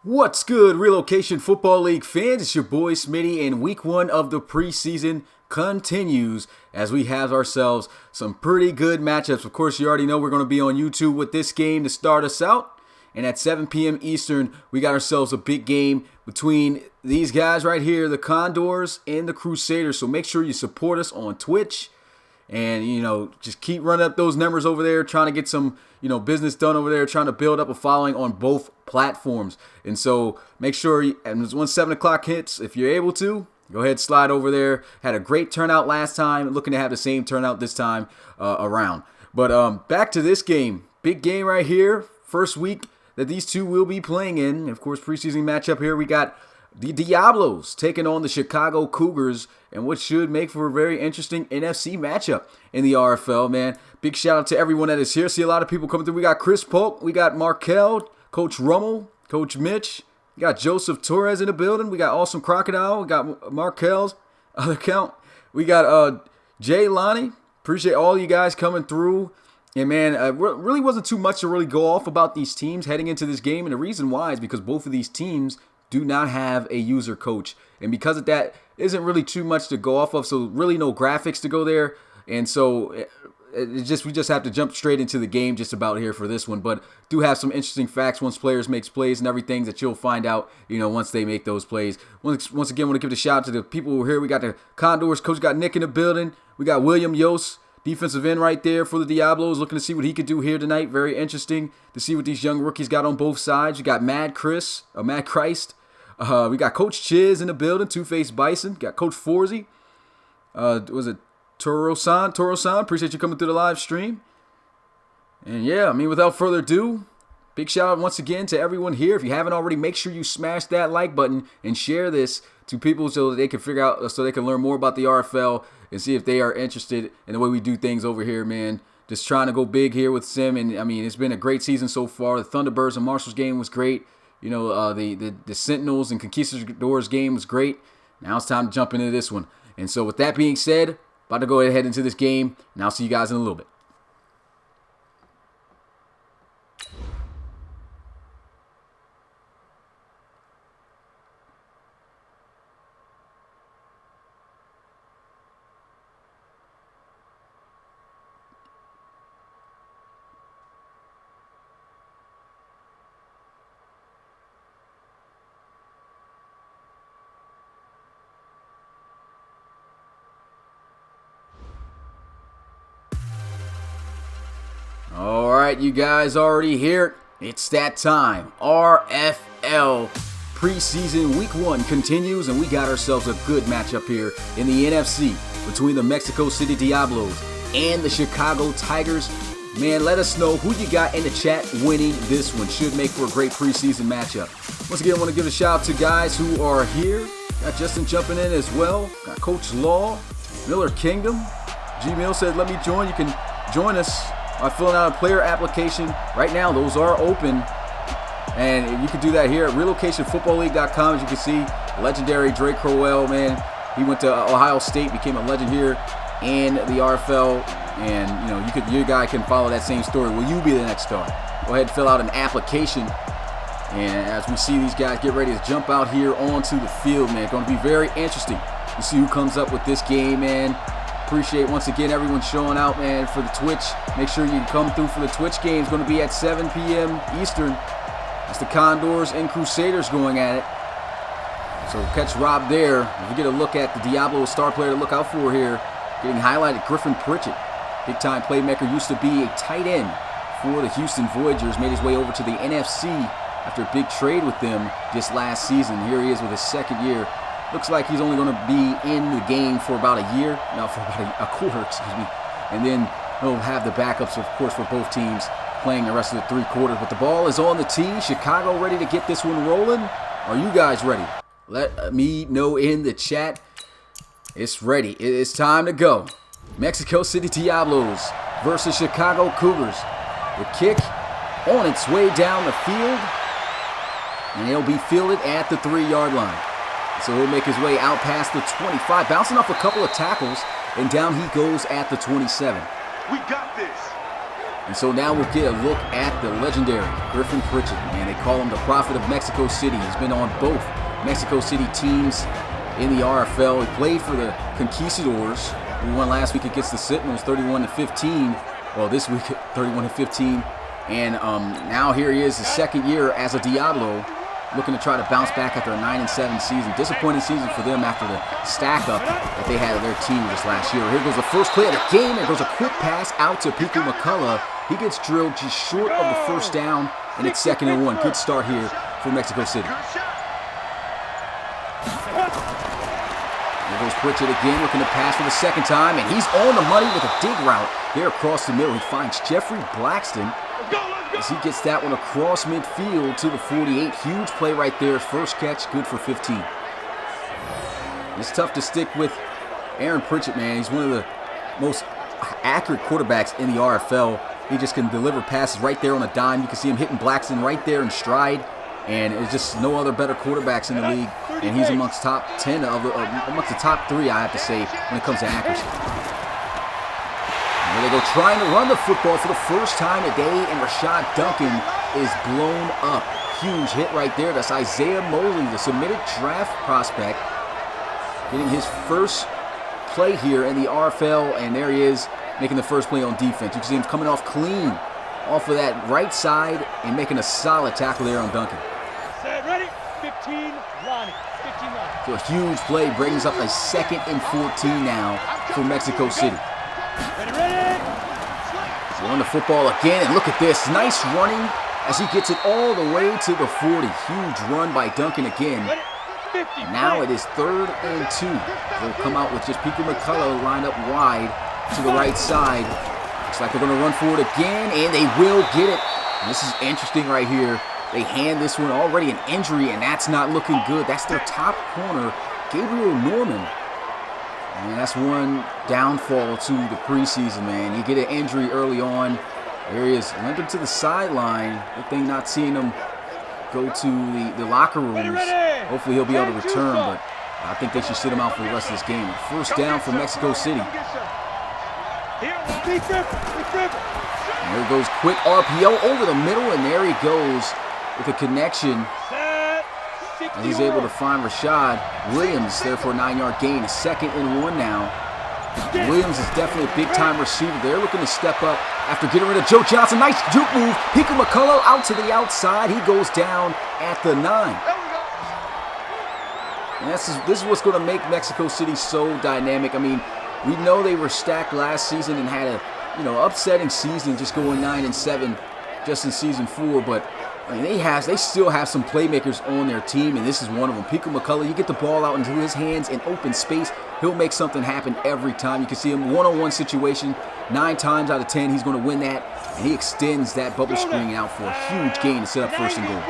What's good, Relocation Football League fans? It's your boy Smitty, and week one of the preseason continues as we have ourselves some pretty good matchups. Of course, you already know we're going to be on YouTube with this game to start us out. And at 7 p.m. Eastern, we got ourselves a big game between these guys right here, the Cougars and the Crusaders. So make sure you support us on Twitch. And, just keep running up those numbers over there, trying to get some, business done over there, trying to build up a following on both platforms. And so make sure, and once 7 o'clock hits, if you're able to, go ahead, slide over there. Had a great turnout last time. Looking to have the same turnout this time around. But back to this game. Big game right here. First week that these two will be playing in. Of course, preseason matchup here. We got the Diablos taking on the Chicago Cougars, and what should make for a very interesting NFC matchup in the RFL, man. Big shout out to everyone that is here. See a lot of people coming through. We got Chris Polk, we got Markel, Coach Rummel, Coach Mitch. We got Joseph Torres in the building. We got Awesome Crocodile. We got Markel's other account. We got Jay Lonnie. Appreciate all you guys coming through. And man, really wasn't too much to really go off about these teams heading into this game. And the reason why is because both of these teams do not have a user coach. And because of that, isn't really too much to go off of. So really no graphics to go there. And so we just have to jump straight into the game just about here for this one. But do have some interesting facts once players makes plays and everything that you'll find out, once they make those plays. Once again, I want to give a shout out to the people who are here. We got the Condors coach, got Nick in the building. We got William Yost, defensive end right there for the Diablos, looking to see what he could do here tonight. Very interesting to see what these young rookies got on both sides. You got Mad Christ. We got Coach Chiz in the building, Two-Faced Bison. Got Coach Forzy. Was it Toro-san? Appreciate you coming through the live stream. And yeah, without further ado, big shout out once again to everyone here. If you haven't already, make sure you smash that like button and share this to people so that they can figure out, so they can learn more about the RFL and see if they are interested in the way we do things over here, man. Just trying to go big here with Sim, and it's been a great season so far. The Thunderbirds and Marshalls game was great. The Sentinels and Conquistadors game was great. Now it's time to jump into this one. And so with that being said, about to go ahead into this game, and I'll see you guys in a little bit. All right, you guys already here. It's that time. RFL preseason week one continues, and we got ourselves a good matchup here in the NFC between the Mexico City Diablos and the Chicago Tigers. Man, let us know who you got in the chat winning this one. Should make for a great preseason matchup. Once again, I want to give a shout out to guys who are here. Got Justin jumping in as well. Got Coach Law, Miller Kingdom. G-Mill said, let me join. You can join us by filling out a player application. Right now, those are open. And you can do that here at relocationfootballleague.com. As you can see, legendary Drake Crowell, man. He went to Ohio State, became a legend here in the RFL. And, your guy can follow that same story. Will you be the next star? Go ahead and fill out an application. And as we see these guys get ready to jump out here onto the field, man, it's going to be very interesting to see who comes up with this game, man. Appreciate once again everyone showing out, man, for the Twitch. Make sure you come through for the Twitch game. It's going to be at 7 p.m. Eastern. It's the Condors and Crusaders going at it. So catch Rob there. If we get a look at the Diablo star player to look out for here, getting highlighted, Griffin Pritchett. Big-time playmaker, used to be a tight end for the Houston Voyagers. Made his way over to the NFC after a big trade with them just last season. Here he is with his second year. Looks like he's only going to be in the game for about a year. No, for about a quarter, excuse me. And then he'll have the backups, of course, for both teams playing the rest of the three quarters. But the ball is on the tee. Chicago ready to get this one rolling. Are you guys ready? Let me know in the chat. It's ready. It's time to go. Mexico City Diablos versus Chicago Cougars. The kick on its way down the field. And it'll be fielded at the 3-yard line. So he'll make his way out past the 25, bouncing off a couple of tackles, and down he goes at the 27. We got this. And so now we'll get a look at the legendary Griffin Pritchett. Man, they call him the Prophet of Mexico City. He's been on both Mexico City teams in the RFL. He played for the Conquistadors. We won last week against the Sentinels, 31-15. Well, this week, 31-15. And now here he is, his second year as a Diablo, looking to try to bounce back after a 9-7 season. Disappointing season for them after the stack-up that they had of their team this last year. Here goes the first play of the game. There goes a quick pass out to Pico McCullough. He gets drilled just short of the first down, and it's 2nd and 1. Good start here for Mexico City. There goes Pritchett again, looking to pass for the second time, and he's on the money with a dig route there across the middle. He finds Jeffrey Blackston as he gets that one across midfield to the 48. Huge play right there. First catch, good for 15. It's tough to stick with Aaron Pritchett, man. He's one of the most accurate quarterbacks in the RFL. He just can deliver passes right there on a dime. You can see him hitting Blackston right there in stride. And there's just no other better quarterbacks in the league. And he's amongst top 10 amongst the top 3, I have to say, when it comes to accuracy. And there they go, trying to run the football for the first time today, and Rashad Duncan is blown up. Huge hit right there. That's Isaiah Mosley, the submitted draft prospect, getting his first play here in the RFL, and there he is making the first play on defense. You can see him coming off clean off of that right side and making a solid tackle there on Duncan. Ready? 15, Lonnie. 15, Lonnie. So a huge play brings up a 2nd and 14 now for Mexico City. Ready. So on the football again, and look at this. Nice running as he gets it all the way to the 40. Huge run by Duncan again. And now it is 3rd and 2. They'll come out with just Pico McCullough lined up wide to the right side. Looks like they're going to run forward again, and they will get it. And this is interesting right here. They hand this one already an injury, and that's not looking good. That's their top corner, Gabriel Norman. And that's one downfall to the preseason, man. You get an injury early on. There he is, limping to the sideline. Good thing not seeing him go to the locker rooms. Hopefully he'll be able to return, but I think they should sit him out for the rest of this game. First down for Mexico City. And there goes quick RPO over the middle, and there he goes with a connection. And he's able to find Rashad Williams there for a 9-yard gain. A 2nd and 1 now. Williams is definitely a big-time receiver. They're looking to step up after getting rid of Joe Johnson. Nice juke move. Pico McCullough out to the outside. He goes down at the 9. And this is what's going to make Mexico City so dynamic. I mean, we know they were stacked last season and had a upsetting season, just going 9-7 just in season 4. But I mean, they still have some playmakers on their team, and this is one of them. Pico McCullough, you get the ball out into his hands in open space, he'll make something happen every time. You can see him one-on-one situation. 9 times out of 10, he's going to win that, and he extends that bubble screen out for a huge gain to set up 1st and goal.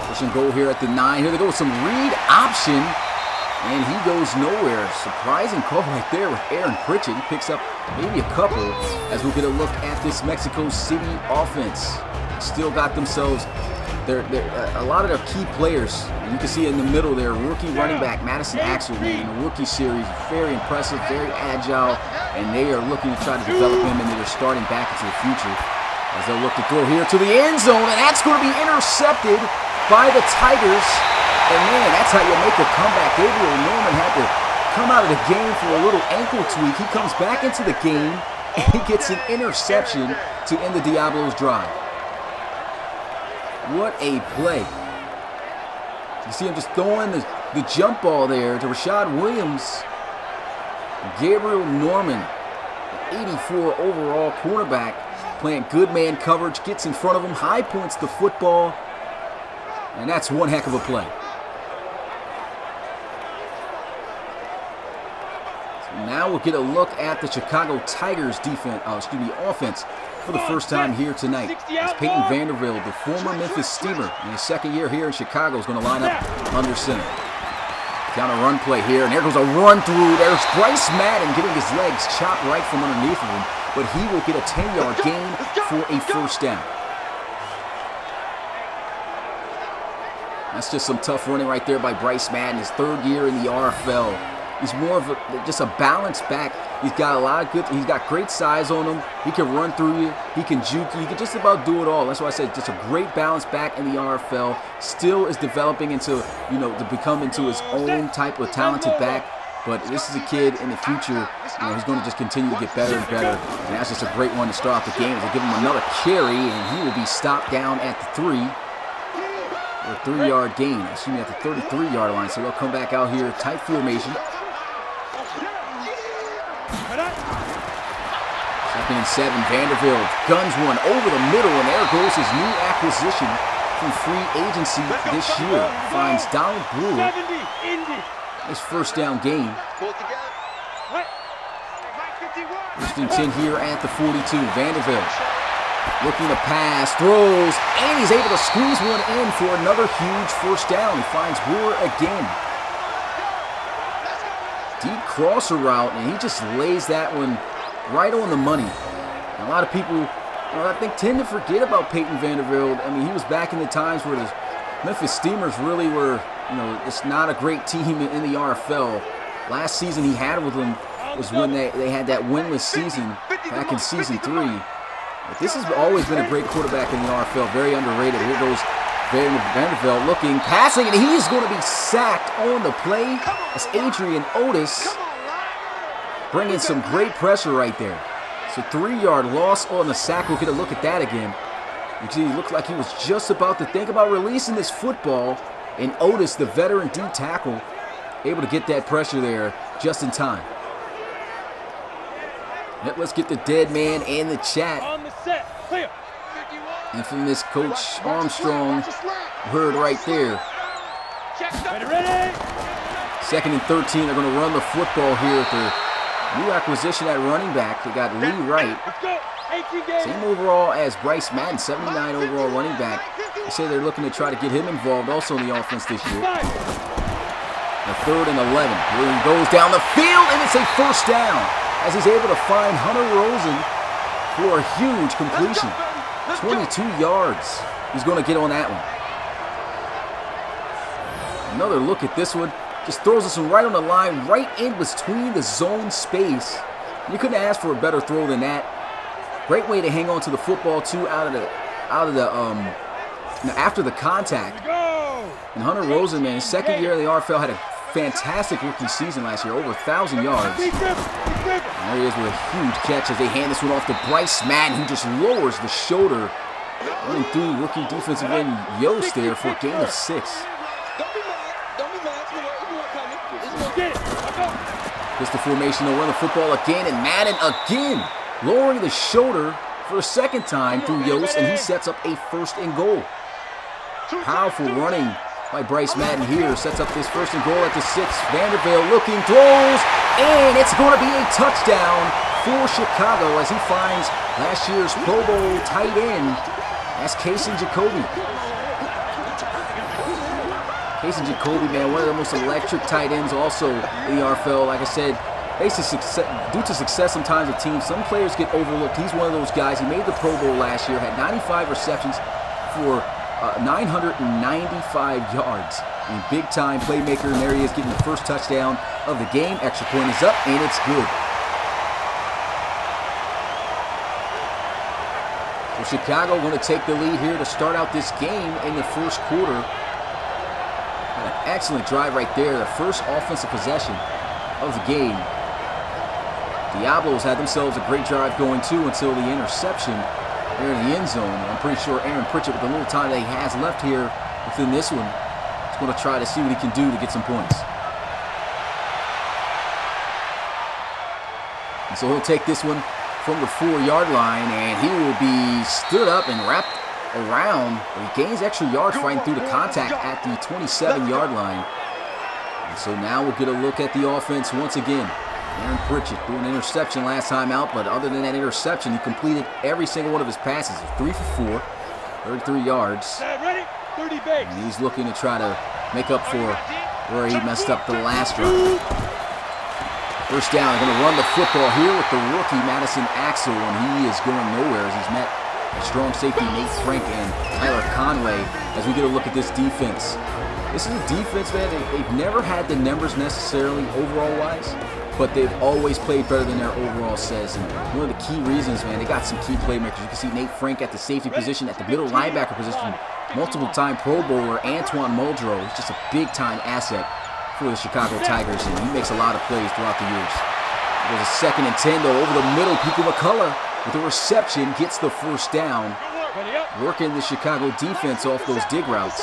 1st and goal here at the 9. Here they go with some read option, and he goes nowhere. Surprising call right there with Aaron Pritchett. He picks up maybe a couple as we'll get a look at this Mexico City offense. Still got themselves a lot of their key players. And you can see in the middle there, rookie running back Madison Axel, man, in the rookie series. Very impressive, very agile, and they are looking to try to develop him into their starting back into the future. As they'll look to throw here to the end zone, and that's going to be intercepted by the Tigers. And man, that's how you make a comeback. Gabriel Norman had to come out of the game for a little ankle tweak. He comes back into the game, and he gets an interception to end the Diablos' drive. What a play. You see him just throwing the jump ball there to Rashad Williams. Gabriel Norman, 84 overall cornerback, playing good man coverage, gets in front of him, high points the football, and that's one heck of a play. Now we'll get a look at the Chicago Tigers offense for the first time here tonight. As Peyton Vanderbilt, the former Memphis Steamer, in his 2nd year here in Chicago, is going to line up under center. Down a run play here, and there goes a run through. There's Bryce Madden getting his legs chopped right from underneath of him, but he will get a 10-yard gain for a 1st down. That's just some tough running right there by Bryce Madden, his 3rd year in the RFL. He's more of just a balanced back. He's got a lot of good. He's got great size on him. He can run through you. He can juke you. He can just about do it all. That's why I said just a great balanced back in the RFL. Still is developing into, to become into his own type of talented back. But this is a kid in the future. He's going to just continue to get better and better. And that's just a great one to start off the game. They give him another carry, and he will be stopped down at the 3. A 3-yard gain. Excuse me, at the 33-yard line. So they'll come back out here, tight formation. 2nd and 7, Vanderbilt guns one over the middle, and there goes his new acquisition from free agency this year. Finds Donald Brewer. His first down gain. 1st and 10 here at the 42. Vanderbilt looking to pass, throws, and he's able to squeeze one in for another huge first down. He finds Brewer again. Deep crosser route, and he just lays that one right on the money. And a lot of people, I think, tend to forget about Peyton Vanderbilt. I mean, he was back in the times where the Memphis Steamers really were, it's not a great team in the RFL. Last season he had with them was when they had that winless season back in season 3. But this has always been a great quarterback in the RFL, very underrated. Here goes Vanderbilt looking, passing, and he is going to be sacked on the play as Adrian Otis bringing some great pressure right there. So 3-yard loss on the sack. We'll get a look at that again. You see, he looked like he was just about to think about releasing this football, and Otis, the veteran D tackle, able to get that pressure there just in time. Let's get the dead man in the chat. And from this Coach Armstrong, heard right there. 2nd and 13, they're going to run the football here with their new acquisition at running back. They got Lee Wright. Same overall as Bryce Madden, 79 overall running back. They say they're looking to try to get him involved also in the offense this year. The 3rd and 11. Here he goes down the field, and it's a first down as he's able to find Hunter Rosen for a huge completion. 22 yards. He's going to get on that one. Another look at this one. Just throws this one right on the line, right in between the zone space. You couldn't ask for a better throw than that. Great way to hang on to the football too, after the contact. And Hunter Rosen, man, his second year in the RFL, had a fantastic rookie season last year, over 1,000 yards. And there he is with a huge catch as they hand this one off to Bryce Madden, who just lowers the shoulder, running through rookie defensive end Yost there for a gain of 6. Gets the formation, they'll run the football again, and Madden again lowering the shoulder for a second time through Yost, and he sets up a 1st and goal. Powerful running by Bryce Madden here, sets up this 1st and goal at the 6. Vanderbilt looking, throws, and it's going to be a touchdown for Chicago as he finds last year's Pro Bowl tight end. That's Casey Jacoby. Casey Jacoby, man, one of the most electric tight ends also in the RFL. Like I said, basically due to success sometimes with teams, some players get overlooked. He's one of those guys. He made the Pro Bowl last year, had 95 receptions for 995 yards. And big-time playmaker, and there he is getting the first touchdown of the game. Extra point is up, and it's good. So Chicago going to take the lead here to start out this game in the first quarter. An excellent drive right there, the first offensive possession of the game. Diablos had themselves a great drive going too until the interception there in the end zone. I'm pretty sure Aaron Pritchett, with the little time that he has left here within this one, is going to try to see what he can do to get some points. And so he'll take this one from the 4-yard line, and he will be stood up and wrapped around. He gains extra yards fighting through the contact at the 27-yard line. And so now we'll get a look at the offense once again. Aaron Pritchett threw an interception last time out, but other than that interception, he completed every single one of his passes. 3 for 4, 33 yards. And he's looking to try to make up for where he messed up the last drive. First down, they're going to run the football here with the rookie Madison Axel, and he is going nowhere as he's met strong safety Nate Frank and Tyler Conway as we get a look at this defense. This is a defense, man, they've never had the numbers necessarily overall-wise, but they've always played better than their overall says. And one of the key reasons, man, they got some key playmakers. You can see Nate Frank at the safety position, at the middle linebacker position, multiple-time Pro Bowler Antoine Muldrow. He's just a big-time asset for the Chicago Tigers, and he makes a lot of plays throughout the years. There's a 2nd and 10, though, over the middle. Pico McCullough with a reception gets the first down, working the Chicago defense off those dig routes.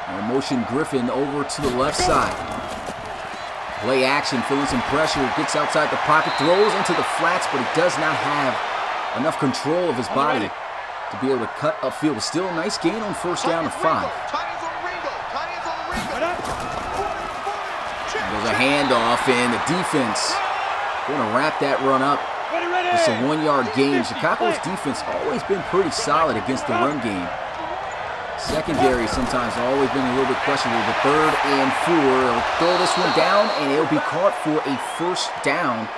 And motion Griffin over to the left side. Play action, feeling some pressure, gets outside the pocket, throws into the flats, but he does not have enough control of his body to be able to cut upfield. But still a nice gain on first down to 5. There's a handoff, and the defense going to wrap that run up. It's a 1-yard gain. Chicago's defense always been pretty solid against the run game. Secondary sometimes always been a little bit questionable, but 3rd and 4. They'll throw this one down, and it'll be caught for a first down.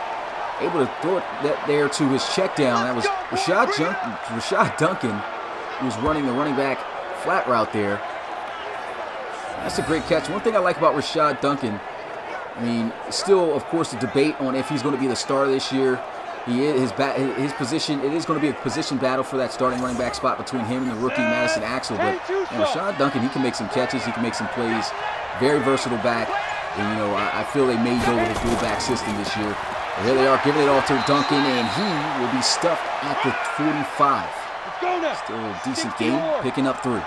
Able to throw it there to his check down. That was Rashad Duncan, who was running the running back flat route there. That's a great catch. One thing I like about Rashad Duncan, I mean, still, of course, the debate on if he's going to be the starter this year. His position, it is going to be a position battle for that starting running back spot between him and the rookie Madison Axel. But Rashad Duncan, he can make some catches, he can make some plays. Very versatile back. And, you know, I feel they may go with a dual back system this year. But here they are giving it off to Duncan, and he will be stuffed at the 45. Still a decent game, picking up 3.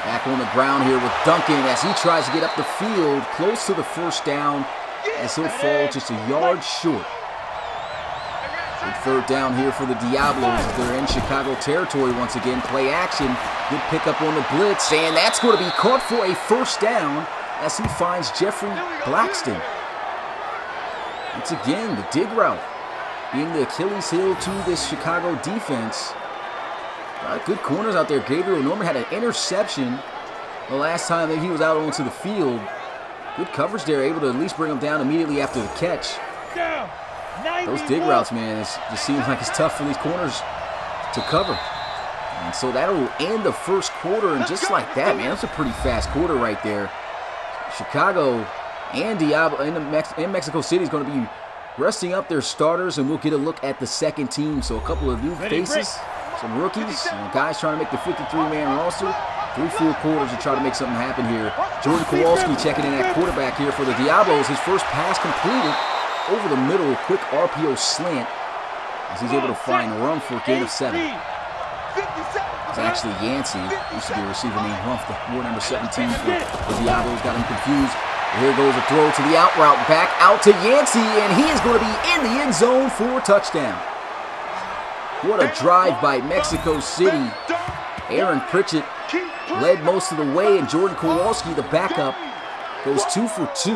Back on the ground here with Duncan as he tries to get up the field, close to the first down, as he'll fall just a yard short. Big 3rd down here for the Diablos as they're in Chicago territory once again. Play action, good pickup on the blitz, and that's going to be caught for a first down as he finds Jeffrey Blackston. Once again, the dig route being the Achilles heel to this Chicago defense. Good corners out there. Gabriel Norman had an interception the last time that he was out onto the field. Good coverage there, able to at least bring him down immediately after the catch. Those dig routes, man, it just seems like it's tough for these corners to cover. And so that'll end the first quarter, and just like that, man, that's a pretty fast quarter right there. Chicago and Diablo in Mexico City is going to be resting up their starters, and we'll get a look at the second team. So a couple of new faces. Some rookies, guys trying to make the 53-man roster. 3 full quarters to try to make something happen here. Jordan Kowalski checking in at quarterback here for the Diablos. His first pass completed over the middle, quick RPO slant as he's able to find Rum for a gain of 7. It's actually Yancey, used to be a receiver named Humph, the war number 17 for the Diablos, got him confused. Here goes a throw to the out route, back out to Yancey, and he is going to be in the end zone for a touchdown. What a drive by Mexico City. Aaron Pritchett led most of the way, and Jordan Kowalski, the backup, goes 2 for 2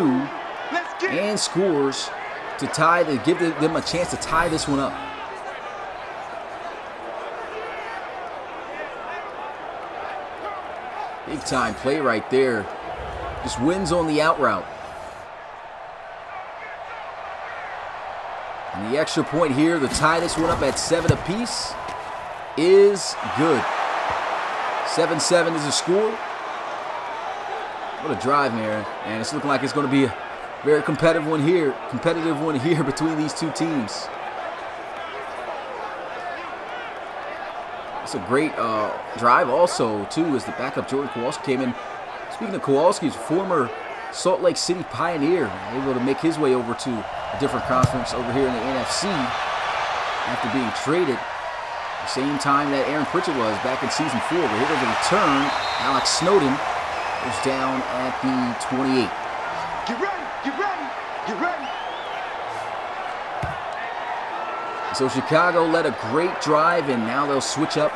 and scores to tie, to give them a chance to tie this one up. Big time play right there. Just wins on the out route. And the extra point here to tie this one up at 7 apiece is good. 7-7 is the score. What a drive, man. And it's looking like it's going to be a very competitive one here between these two teams. It's a great drive also, too, as the backup Jordan Kowalski came in. Speaking of Kowalski's former Salt Lake City Pioneer, able to make his way over to a different conference over here in the NFC after being traded the same time that Aaron Pritchett was back in season 4. But here goes a return. Alex Snowden is down at the 28. Get ready, get ready, get ready. So Chicago led a great drive, and now they'll switch up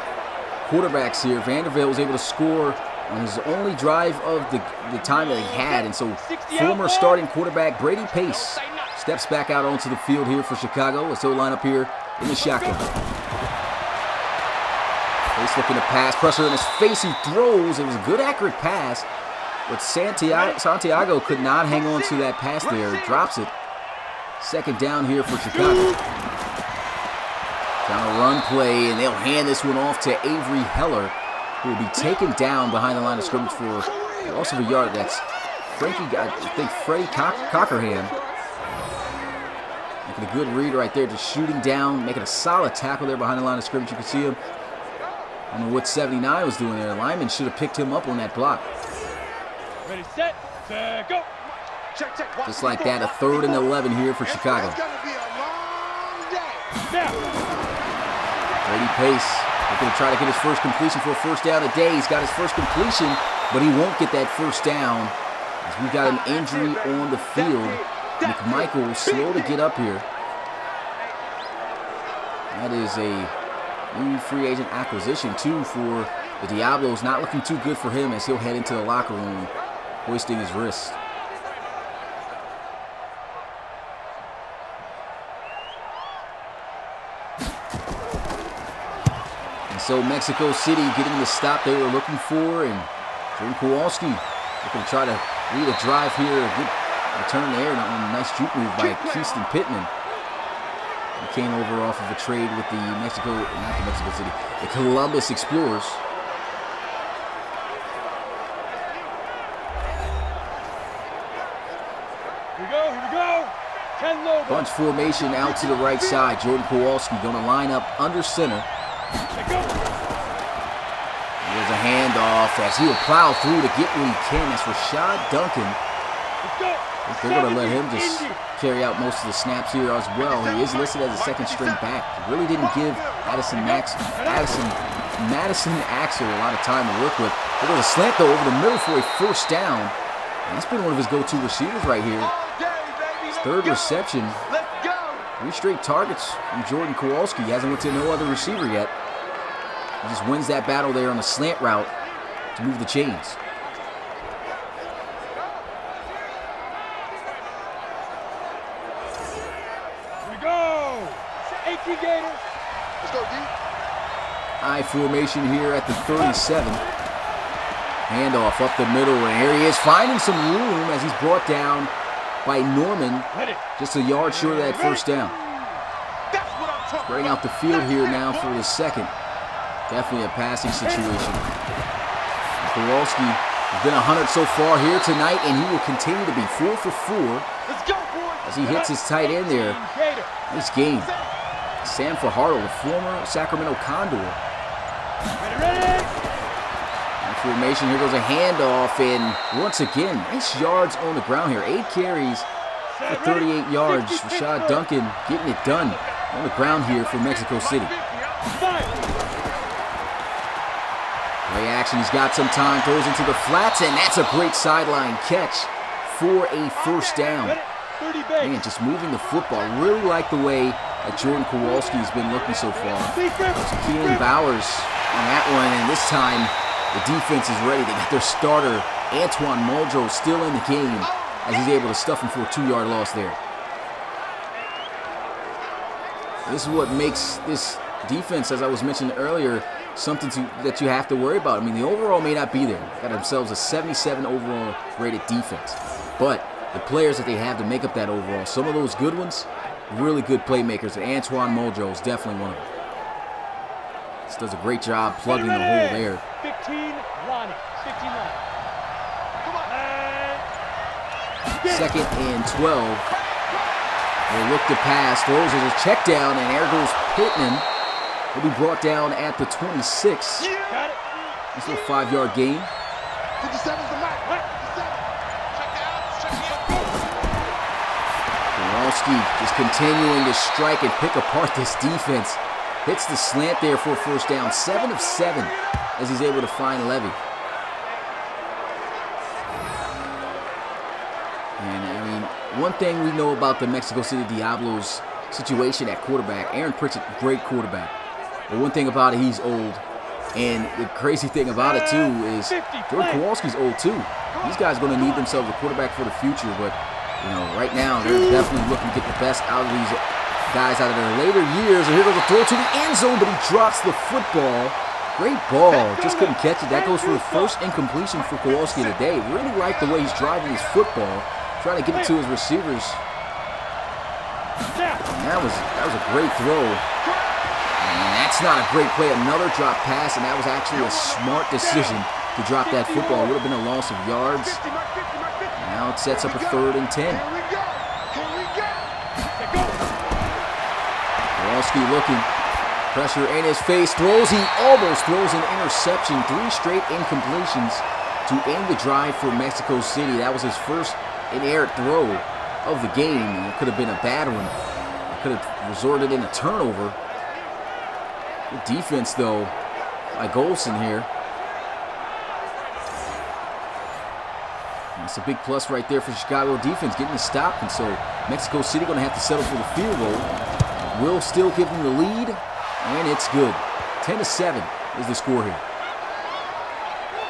quarterbacks here. Vanderbilt was able to score on his only drive of the time that he had. And so former starting quarterback Brady Pace steps back out onto the field here for Chicago as they'll line up here in the shotgun. Pace looking to pass, pressure in his face, he throws. It was a good accurate pass. But Santiago could not hang on to that pass there. Drops it. Second down here for Chicago. Down a run play, and they'll hand this one off to Avery Heller, who will be taken down behind the line of scrimmage for a loss of a yard. That's Freddie Cockerham. Making a good read right there, just shooting down, making a solid tackle there behind the line of scrimmage. You can see him. I don't know what 79 was doing there. The lineman should have picked him up on that block. Ready, set, go. Just like that, a 3rd and 11 here for Chicago. Brady Pace looking to try to get his first completion for a first down today. He's got his first completion, but he won't get that first down as we've got an injury on the field. McMichael slow to get up here. That is a new free agent acquisition, too, for the Diablos. Not looking too good for him as he'll head into the locker room, hoisting his wrist. And so Mexico City getting the stop they were looking for, and Jordan Kowalski looking to try to lead a drive here. A good return there, and a nice juke move by Keaston Pittman. He came over off of a trade with the the Columbus Explorers. Here we go. 10 low. Bunch formation out to the right side. Jordan Kowalski going to line up under center. There's a handoff as he'll plow through to get what he can. That's Rashad Duncan. They're going to let him just carry out most of the snaps here as well. He is listed as a second-string back. He really didn't give Madison Axel a lot of time to work with. There was a slant, though, over the middle for a first down. And that's been one of his go-to receivers right here. His 3rd reception. 3 straight targets from Jordan Kowalski. He hasn't went to no other receiver yet. He just wins that battle there on a slant route to move the chains. I formation here at the 37. Handoff up the middle, and here he is finding some room as he's brought down by Norman. Just a yard short of that first down. Spreading out the field here now for the second. Definitely a passing situation. Kowalski has been 100 so far here tonight, and he will continue to be 4 for 4 as he hits his tight end there. Nice game. Sam Fajardo, the former Sacramento Condor. In formation, here goes a handoff, and once again, nice yards on the ground here. 8 carries for 38 yards. Rashad Duncan getting it done on the ground here for Mexico City. Play action, he's got some time, throws into the flats, and that's a great sideline catch for a first down. Man, just moving the football. Really like the way that Jordan Kowalski has been looking so far. Keelan Bowers on that one, and this time the defense is ready. They got their starter, Antoine Muldrow, still in the game as he's able to stuff him for a 2-yard loss there. This is what makes this defense, as I was mentioning earlier, something that you have to worry about. I mean, the overall may not be there. Got themselves a 77 overall rated defense. But the players that they have to make up that overall, some of those good ones, really good playmakers, and Antoine Muldrow is definitely one of them. This does a great job plugging the hole there. 15 line. Second and 12. They look to pass, throws as a check down, and there goes Pittman. He'll be brought down at the 26. Nice little 5-yard gain. 57's the mark. Kowalski just continuing to strike and pick apart this defense. Hits the slant there for a first down. 7 of 7 as he's able to find Levy. And I mean, one thing we know about the Mexico City Diablos situation at quarterback, Aaron Pritchett, great quarterback. But one thing about it, he's old. And the crazy thing about it, too, is Jordan Kowalski's old, too. These guys are going to need themselves a quarterback for the future. But, you know, right now, they're definitely looking to get the best out of these guys out of their later years. And here goes a throw to the end zone, but he drops the football. Great ball. Just couldn't catch it. That goes for the first incompletion for Kowalski today. Really like the way he's driving his football. Trying to get it to his receivers. And that was a great throw. And that's not a great play. Another drop pass, and that was actually a smart decision to drop that football. It would have been a loss of yards. Now it sets up a 3rd and 10. Kowalski looking. Pressure in his face. Throws. He almost throws an interception. 3 straight incompletions to end the drive for Mexico City. That was his first inerrant throw of the game. It could have been a bad one. It could have resulted in a turnover. Good defense, though, by Golson here. That's a big plus right there for Chicago defense, getting the stop. And so Mexico City going to have to settle for the field goal. Will still give them the lead, and it's good. 10-7 is the score here.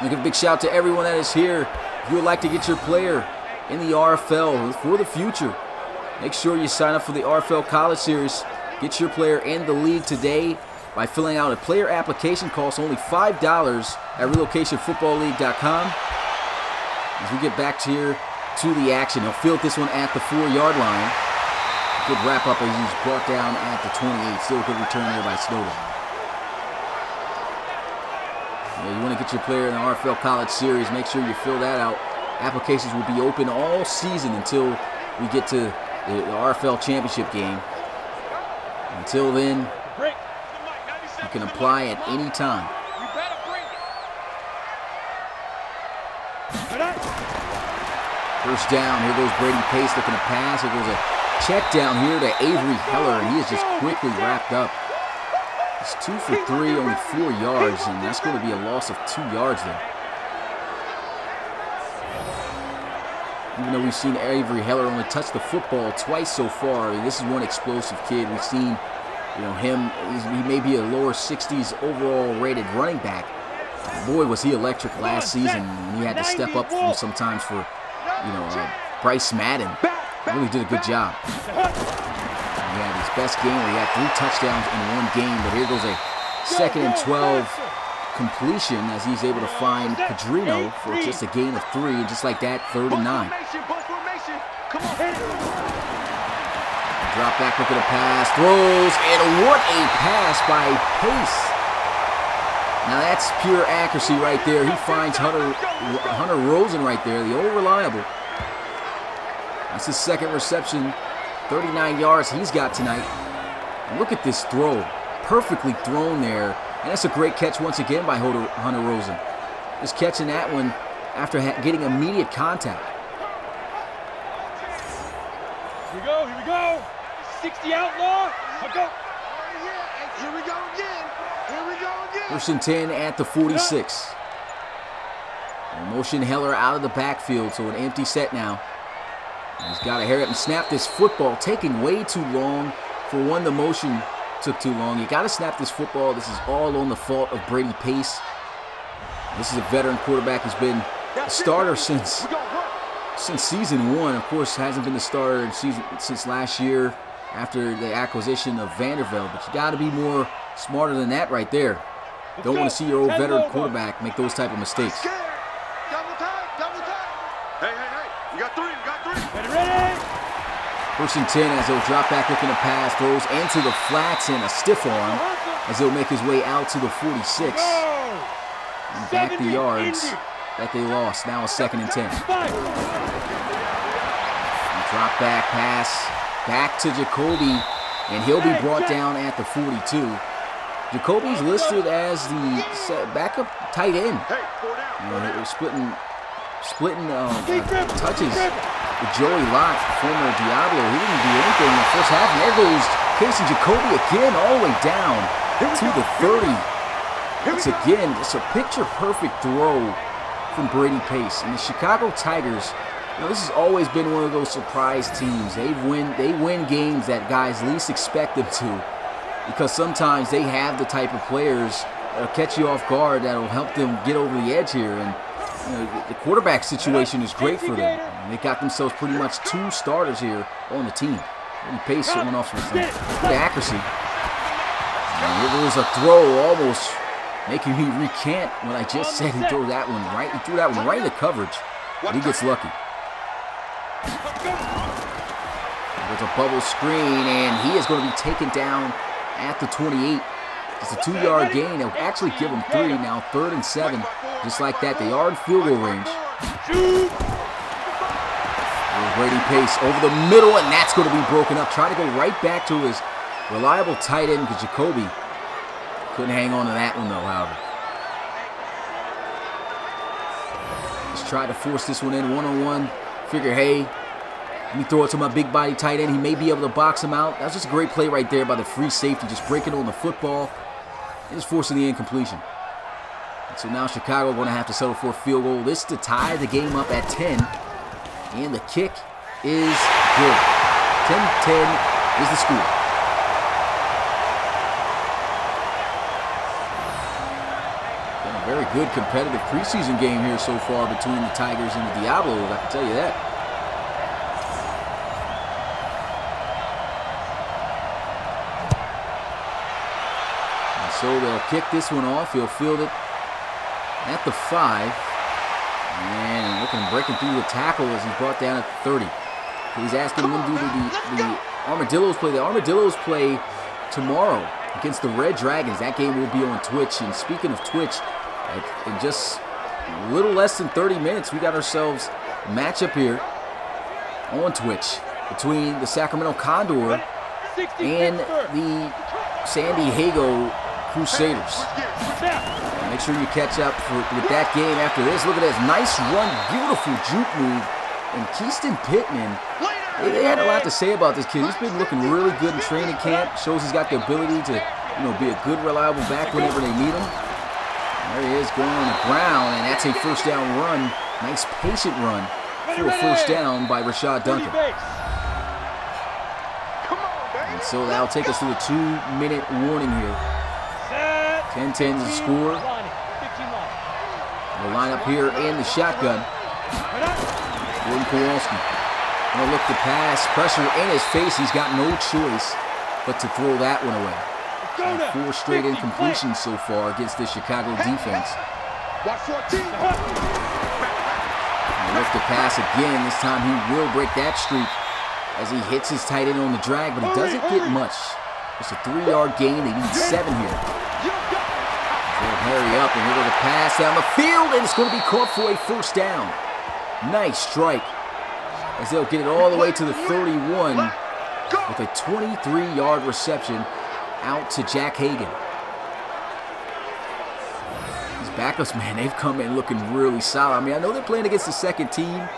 I'll give a big shout to everyone that is here. If you would like to get your player in the RFL for the future, make sure you sign up for the RFL College Series. Get your player in the league today by filling out a player application. Costs only $5 at relocationfootballleague.com. As we get back here to the action, he'll field this one at the 4-yard line. Good wrap up as he's brought down at the 28. Still a good return there by Snowden. Yeah, you want to get your player in the RFL College Series, make sure you fill that out. Applications will be open all season until we get to the RFL Championship game. Until then, you can apply at any time. First down, here goes Brady Pace looking to pass. Here goes a check down here to Avery Heller, and he is just quickly wrapped up. It's 2 for 3, only 4 yards, and that's going to be a loss of 2 yards there. Even though we've seen Avery Heller only touch the football twice so far, I mean, this is one explosive kid. We've seen, him. He may be a lower 60s overall rated running back. Boy, was he electric last season, and he had to step up from sometimes for, Bryce Madden. Really did a good job. He had his best game where he had 3 touchdowns in one game, but here goes a 2nd and 12 completion as he's able to find Padrino for just a gain of 3, and just like that, 3rd and 9. Drop back, look at a pass, throws, and what a pass by Pace. Now that's pure accuracy right there. He finds Hunter Rosen right there, the old reliable. That's his 2nd reception, 39 yards he's got tonight. And look at this throw, perfectly thrown there. And that's a great catch once again by Hunter Rosen. Just catching that one after getting immediate contact. Here we go. 60 outlaw. Go. Here we go again. 1st and 10 at the 46. Motion Heller out of the backfield, so an empty set now. He's got to hurry up and snap this football, taking way too long. For one, the motion took too long. You got to snap this football. This is all on the fault of Brady Pace. This is a veteran quarterback who's been a starter since season 1. Of course, hasn't been the starter since last year after the acquisition of Vandervelde. But you got to be more smarter than that right there. Don't want to see your old veteran quarterback make those type of mistakes. Double time. Hey. You got 3. Ready. 1st and 10 as he'll drop back looking to pass, throws into the flats and a stiff arm as he'll make his way out to the 46. And back the yards that they lost. Now a 2nd and 10. And drop back pass back to Jacoby, and he'll be brought down at the 42. Jacoby's listed as the backup tight end. Splitting touches with Joey Lott, former Diablo. He didn't do anything in the first half, and there goes Casey Jacoby again, all the way down to the 30. Once again, just a picture-perfect throw from Brady Pace. And the Chicago Tigers, this has always been one of those surprise teams. They win games that guys least expect them to, because sometimes they have the type of players that'll catch you off guard, that'll help them get over the edge here. And the quarterback situation is great for them. They got themselves pretty much 2 starters here on the team. Brady Pace showing off some good accuracy. And it was a throw almost making me recant when I just said he threw that one right. He threw that one right into coverage, but he gets lucky. There's a bubble screen, and he is going to be taken down at the 28. It's a 2-yard gain. They'll actually give him 3 now, 3rd and 7. Just like that, the yard field goal range. Brady Pace over the middle, and that's going to be broken up. Trying to go right back to his reliable tight end, because Jacoby couldn't hang on to that one, though, however. Just tried to force this one in one-on-one. Figure, hey, let me throw it to my big body tight end. He may be able to box him out. That was just a great play right there by the free safety, just breaking on the football and just forcing the incompletion. And so now Chicago going to have to settle for a field goal. This to tie the game up at 10. And the kick is good. 10-10 is the score. Been a very good competitive preseason game here so far between the Tigers and the Diablos, I can tell you that. And so they'll kick this one off. He'll field it at the 5. And looking, breaking through the tackle as he's brought down at 30. He's asking him to do the Armadillos play. The Armadillos play tomorrow against the Red Dragons. That game will be on Twitch. And speaking of Twitch, in just a little less than 30 minutes, we got ourselves a matchup here on Twitch between the Sacramento Condor and the San Diego Crusaders. Make sure you catch up with that game after this. Look at this. Nice run. Beautiful juke move. And Keaston Pittman, they had a lot to say about this kid. He's been looking really good in training camp. Shows he's got the ability to, be a good, reliable back whenever they need him. There he is going on the ground, and that's a first down run. Nice patient run for a first down by Rashad Duncan. And so that'll take us to the 2-minute warning here. 10-10 is the score. We'll line up here in the shotgun. Jordan Kowalski going to look to pass. Pressure in his face. He's got no choice but to throw that one away. And 4 straight incompletions so far against the Chicago defense. And look to pass again. This time he will break that streak as he hits his tight end on the drag, but he doesn't get much. It's a 3-yard gain. They need 7 here. They'll hurry up and they're going to pass down the field, and it's going to be caught for a first down. Nice strike as they'll get it all the way to the 31 with a 23-yard reception out to Jack Hagan. These backups, man, they've come in looking really solid. I mean, I know they're playing against the second team,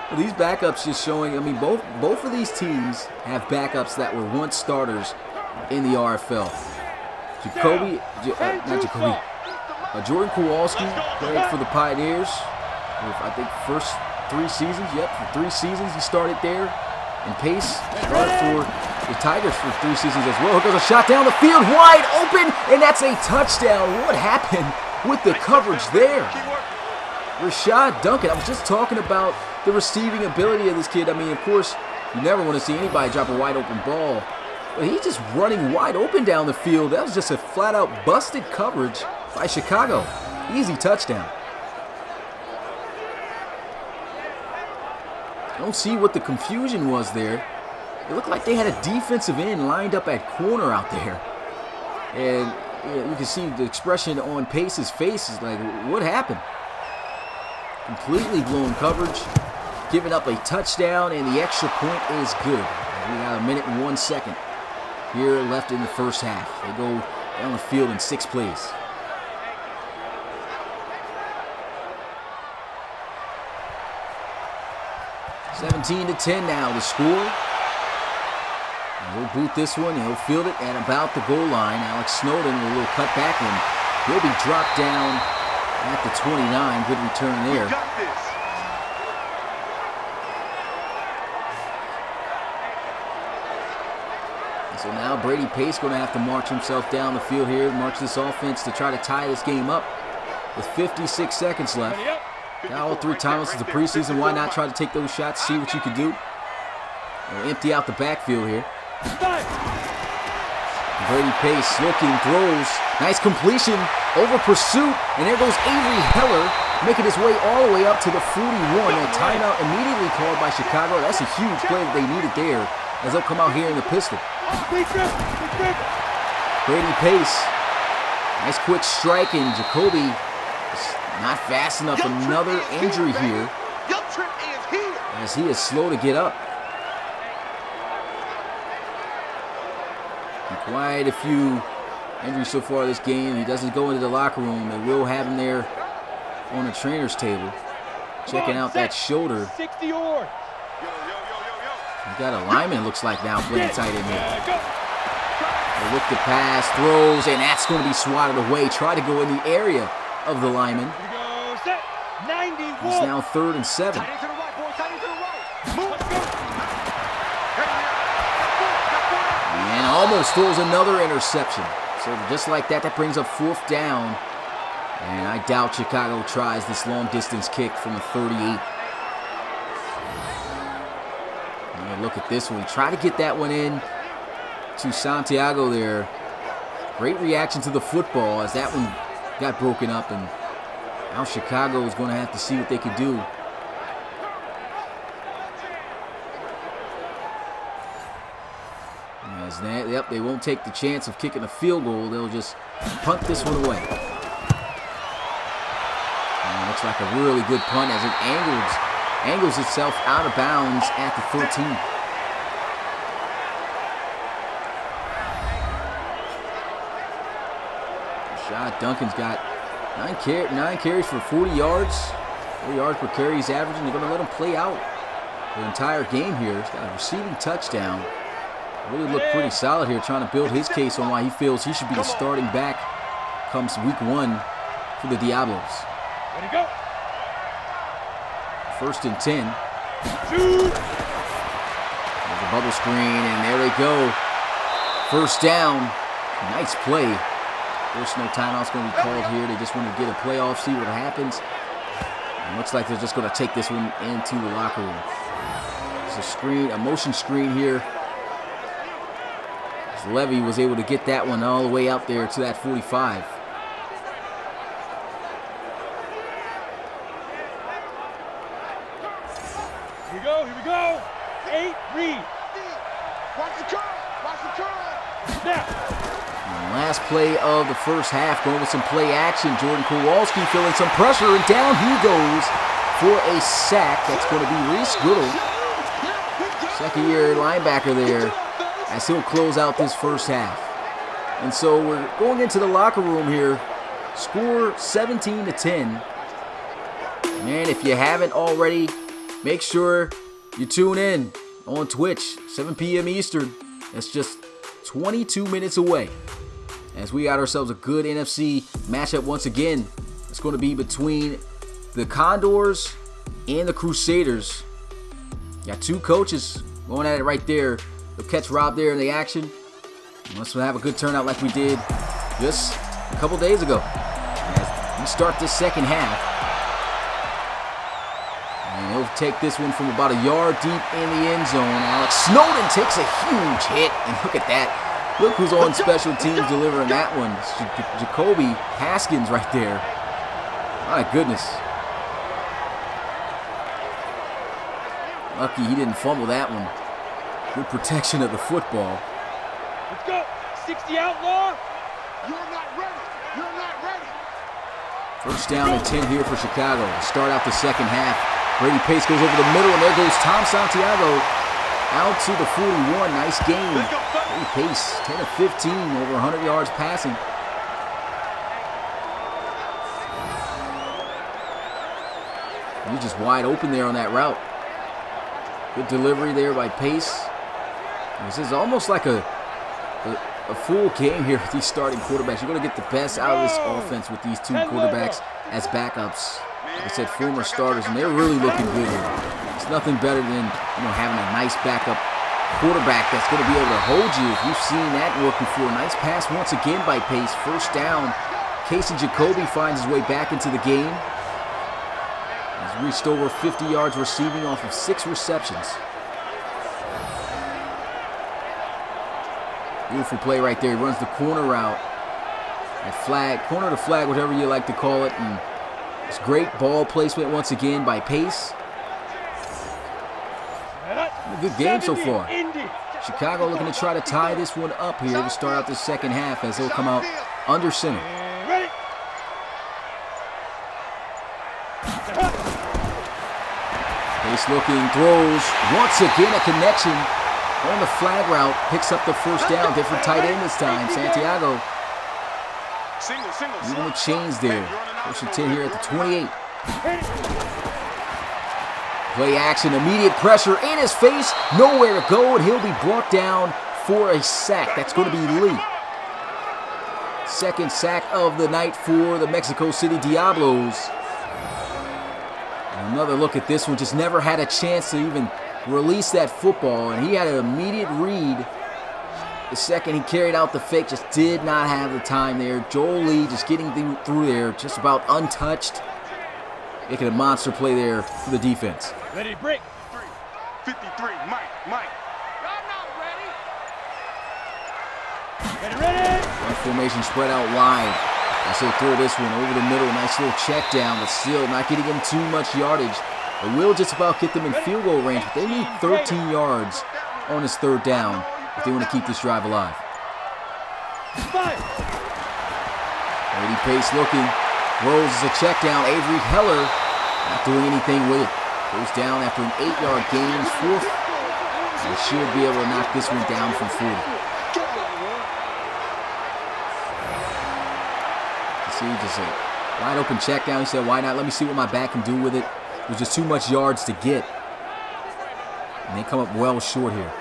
but these backups just showing, I mean, both of these teams have backups that were once starters in the RFL. Jordan Kowalski played for the Pioneers. I think first 3 seasons. Yep, for 3 seasons he started there. And Pace started for the Tigers for 3 seasons as well. Here goes a shot down the field, wide open, and that's a touchdown. What happened with the coverage there? Rashad Duncan, I was just talking about the receiving ability of this kid. I mean, of course, you never want to see anybody drop a wide open ball. But he's just running wide open down the field. That was just a flat-out busted coverage by Chicago. Easy touchdown. I don't see what the confusion was there. It looked like they had a defensive end lined up at corner out there. And you can see the expression on Pace's face is like, what happened? Completely blown coverage. Giving up a touchdown, and the extra point is good. We got 1 minute and 1 second here left in the first half. They go down the field in 6 plays. (17-10) now the score. And we'll boot this one. He'll field it at about the goal line. Alex Snowden with a little cut back, and he'll be dropped down at the 29. Good return there. So now Brady Pace going to have to march himself down the field here, march this offense to try to tie this game up with 56 seconds left. Got all 3 timeouts of the preseason. Why not try to take those shots, see what you can do? We'll empty out the backfield here. Brady Pace looking, throws. Nice completion over pursuit, and there goes Avery Heller, making his way all the way up to the 41. A timeout immediately called by Chicago. That's a huge play that they needed there, as they'll come out here in the pistol. Brady Pace, nice quick strike, and Jacoby is not fast enough. Another injury here, as he is slow to get up. And quite a few injuries so far this game. He doesn't go into the locker room. They will have him there on the trainer's table, checking out that shoulder. 60 or. We got a lineman, looks like, now playing tight end here. They look to pass, throws, and that's going to be swatted away. Try to go in the area of the lineman. Here we go. Set. 91. He's now 3rd and 7. And almost throws another interception. So just like that, that brings up 4th down. And I doubt Chicago tries this long distance kick from the 38. And look at this one. Try to get that one in to Santiago there. Great reaction to the football as that one got broken up. And now Chicago is going to have to see what they can do. Yep, they won't take the chance of kicking a field goal. They'll just punt this one away. And it looks like a really good punt as it angles itself out of bounds at the 13. Rashad Duncan's got 9 carries for 40 yards. 40 yards per carry he's averaging. They're going to let him play out the entire game here. He's got a receiving touchdown. Really looked pretty solid here, trying to build his case on why he feels he should be the starting back comes week 1 for the Diablos. Ready to go. 1st and 10. There's a bubble screen, and there they go. 1st down. Nice play. Of course, no timeout's going to be called here. They just want to get a play off, see what happens. And looks like they're just going to take this one into the locker room. There's a screen, a motion screen here. Levy was able to get that one all the way out there to that 45. Here we go. 8, read. Watch the curl. Snap. And last play of the first half, going with some play action. Jordan Kowalski feeling some pressure, and down he goes for a sack. That's going to be Reese Goodall, second-year linebacker there, as he'll close out this first half. And so we're going into the locker room here. Score 17-10. Man, if you haven't already, make sure you tune in on Twitch, 7 p.m. Eastern. That's just 22 minutes away, as we got ourselves a good NFC matchup once again. It's going to be between the Condors and the Crusaders. Got 2 coaches going at it right there. They'll catch Rob there in the action. Let's have a good turnout like we did just a couple days ago. As we start this second half. And he'll take this one from about a yard deep in the end zone. Alex Snowden takes a huge hit. And look at that. Look who's on special teams delivering that one. It's Jacoby Haskins right there. My goodness. Lucky he didn't fumble that one. Good protection of the football. Let's go. 60 outlaw. You're not ready. 1st down and 10 here for Chicago to start out the second half. Brady Pace goes over the middle, and there goes Tom Santiago out to the 41. Nice game. Brady Pace, 10 of 15, over 100 yards passing. He's just wide open there on that route. Good delivery there by Pace. This is almost like a full game here with these starting quarterbacks. You're going to get the best out of this offense with these 2 quarterbacks as backups. Like I said, former starters, and they're really looking good here. It's nothing better than having a nice backup quarterback that's going to be able to hold you. If you've seen that work before. Nice pass once again by Pace. 1st down. Casey Jacoby finds his way back into the game. He's reached over 50 yards receiving off of 6 receptions. Beautiful play right there. He runs the corner route. That flag, corner of the flag, whatever you like to call it. And it's great ball placement once again by Pace. A good game so far. Chicago looking to try to tie this one up here to start out the second half as they'll come out under center. Pace looking, throws. Once again a connection on the flag route. Picks up the first down. Different tight end this time. Santiago. Even the chains there. First and 10 here at the 28. Play action, immediate pressure in his face, nowhere to go, and he'll be brought down for a sack. That's going to be Lee. Second sack of the night for the Mexico City Diablos. Another look at this one, just never had a chance to even release that football, and he had an immediate read. The second he carried out the fake, just did not have the time there. Joel Lee just getting through there, just about untouched. Making a monster play there for the defense. Ready, break. 53, Mike. Y'all not ready. Ready. One formation spread out wide. As he'll throw this one over the middle. Nice little check down, but still not getting him too much yardage. It will just about get them in field goal range, but they need 13 yards on this third down if they want to keep this drive alive. Brady Pace looking. Throws as a check down. Avery Heller not doing anything with it. Goes down after an 8-yard gain. Fourth. They should be able to knock this one down from 40. You see, just a wide open check down. He said, why not? Let me see what my back can do with it. It was just too much yards to get. And they come up well short here.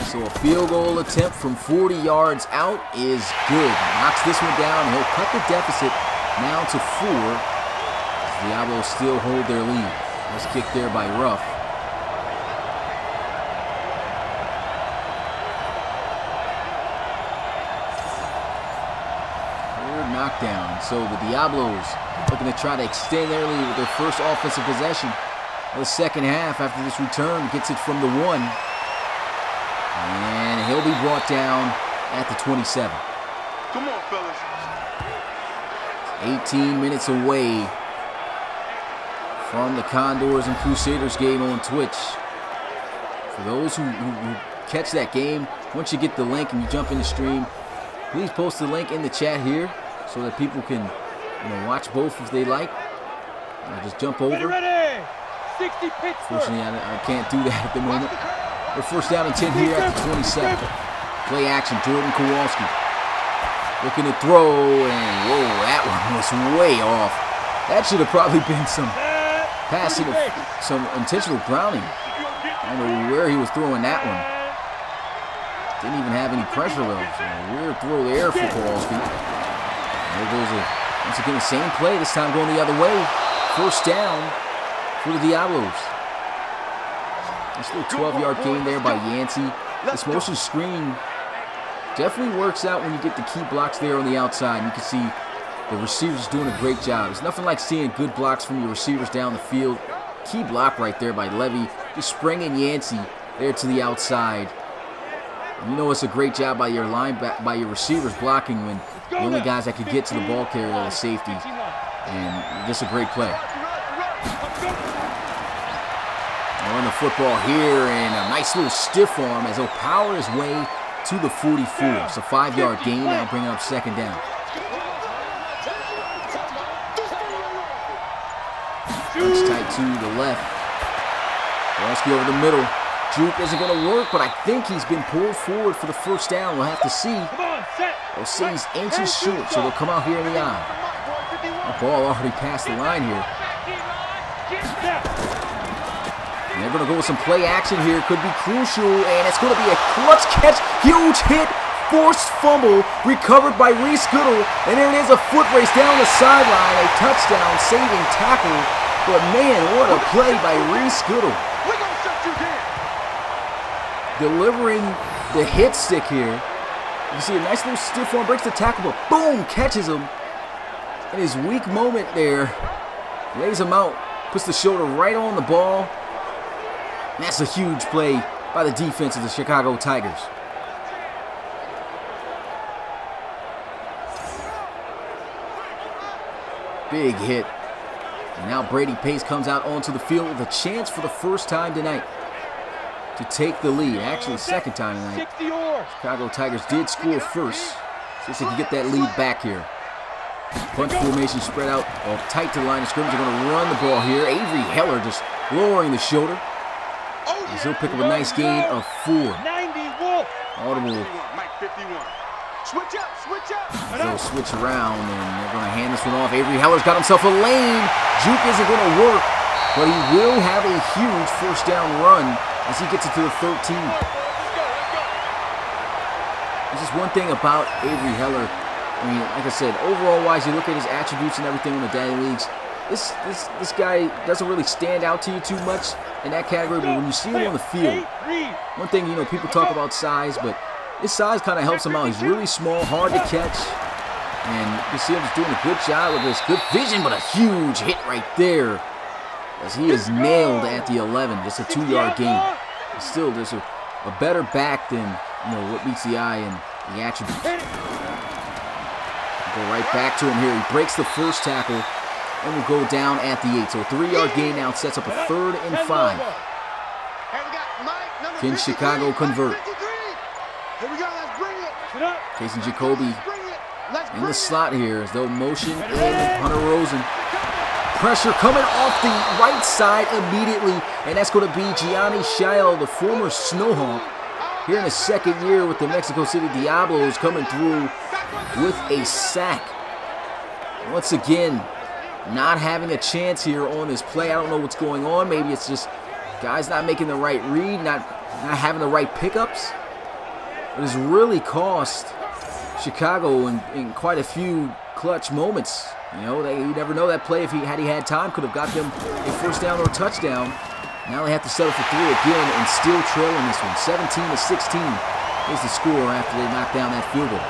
So a field goal attempt from 40 yards out is good. Knocks this one down. He'll cut the deficit now to 4. As Diablos still hold their lead. Nice kick there by Ruff. Third knockdown. So the Diablos looking to try to extend their lead with their first offensive possession of the second half after this return. Gets it from the 1. And he'll be brought down at the 27. Come on, fellas. 18 minutes away from the Condors and Crusaders game on Twitch. For those who catch that game, once you get the link and you jump in the stream, please post the link in the chat here so that people can watch both if they like. Just jump over. Ready. 60 Pittsburgh. Fortunately, I can't do that at the moment. They're first down and 10 here at the 27. Play action, Jordan Kowalski. Looking to throw, and whoa, that one was way off. That should have probably been some passing, some intentional grounding. I don't know where he was throwing that one. Didn't even have any pressure though. So weird throw there for Kowalski. There goes once again the same play, this time going the other way. First down for the Diablos. This little 12-yard gain there by Yancey. This motion screen definitely works out when you get the key blocks there on the outside. You can see the receivers doing a great job. It's nothing like seeing good blocks from your receivers down the field. Key block right there by Levy. Just springing Yancey there to the outside. And it's a great job by your by your receivers blocking when the only guys that could get to the ball carrier are the safeties. And just a great play. On the football here, and a nice little stiff arm as he'll power his way to the 44. It's a 5-yard gain, now bringing up second down. Punch tight to the left. Kowalski over the middle. Juke isn't going to work, but I think he's been pulled forward for the first down. We'll have to see. They'll say he's inches short, so they'll come out here in the eye. The ball already passed the line here. And they're going to go with some play action here. Could be crucial, and it's going to be a clutch catch. Huge hit. Forced fumble. Recovered by Reese Goodell. And there it is, a foot race down the sideline. A touchdown saving tackle. But man, what a play by Reese Goodell. Delivering the hit stick here. You see a nice little stiff arm. Breaks the tackle, but boom, catches him. In his weak moment there. Lays him out puts the shoulder right on the ball. And that's a huge play by the defense of the Chicago Tigers. Big hit. And now Brady Pace comes out onto the field with a chance for the first time tonight to take the lead. Actually, second time tonight. Chicago Tigers did score first. See if they can get that lead back here. Punch formation spread out tight to the line of scrimmage. They're going to run the ball here. Avery Heller just lowering the shoulder. As he'll pick up a nice gain of 4. Audible. Switch up, switch up. They'll switch around, and they're going to hand this one off. Avery Heller's got himself a lane. Juke isn't going to work, but he will have a huge first down run as he gets it to the 13. There's just one thing about Avery Heller. I mean, like I said, overall-wise, you look at his attributes and everything in the Daddy Leagues, this guy doesn't really stand out to you too much in that category, but when you see him on the field, one thing, people talk about size, but his size kind of helps him out. He's really small, hard to catch, and you can see him just doing a good job with this good vision, but a huge hit right there as he is nailed at the 11, just a 2-yard gain. But still, there's a better back than what meets the eye and the attributes. Go right back to him here. He breaks the first tackle and will go down at the 8. So a 3-yard gain now sets up a 3rd and 5. Can Chicago convert? Here we go, let's bring it. Casey Jacoby in the slot here as they'll motion in Hunter Rosen. Pressure coming off the right side immediately, and that's going to be Gianni Shiel, the former Snowhawk, here in his second year with the Mexico City Diablos, coming through with a sack. Once again, not having a chance here on this play. I don't know what's going on. Maybe it's just guys not making the right read, not having the right pickups. It has really cost Chicago in quite a few clutch moments. You never know that play. If he had time, could have got them a first down or a touchdown. Now they have to settle for 3 again and still trailing this one. 17-16 is the score after they knock down that field goal.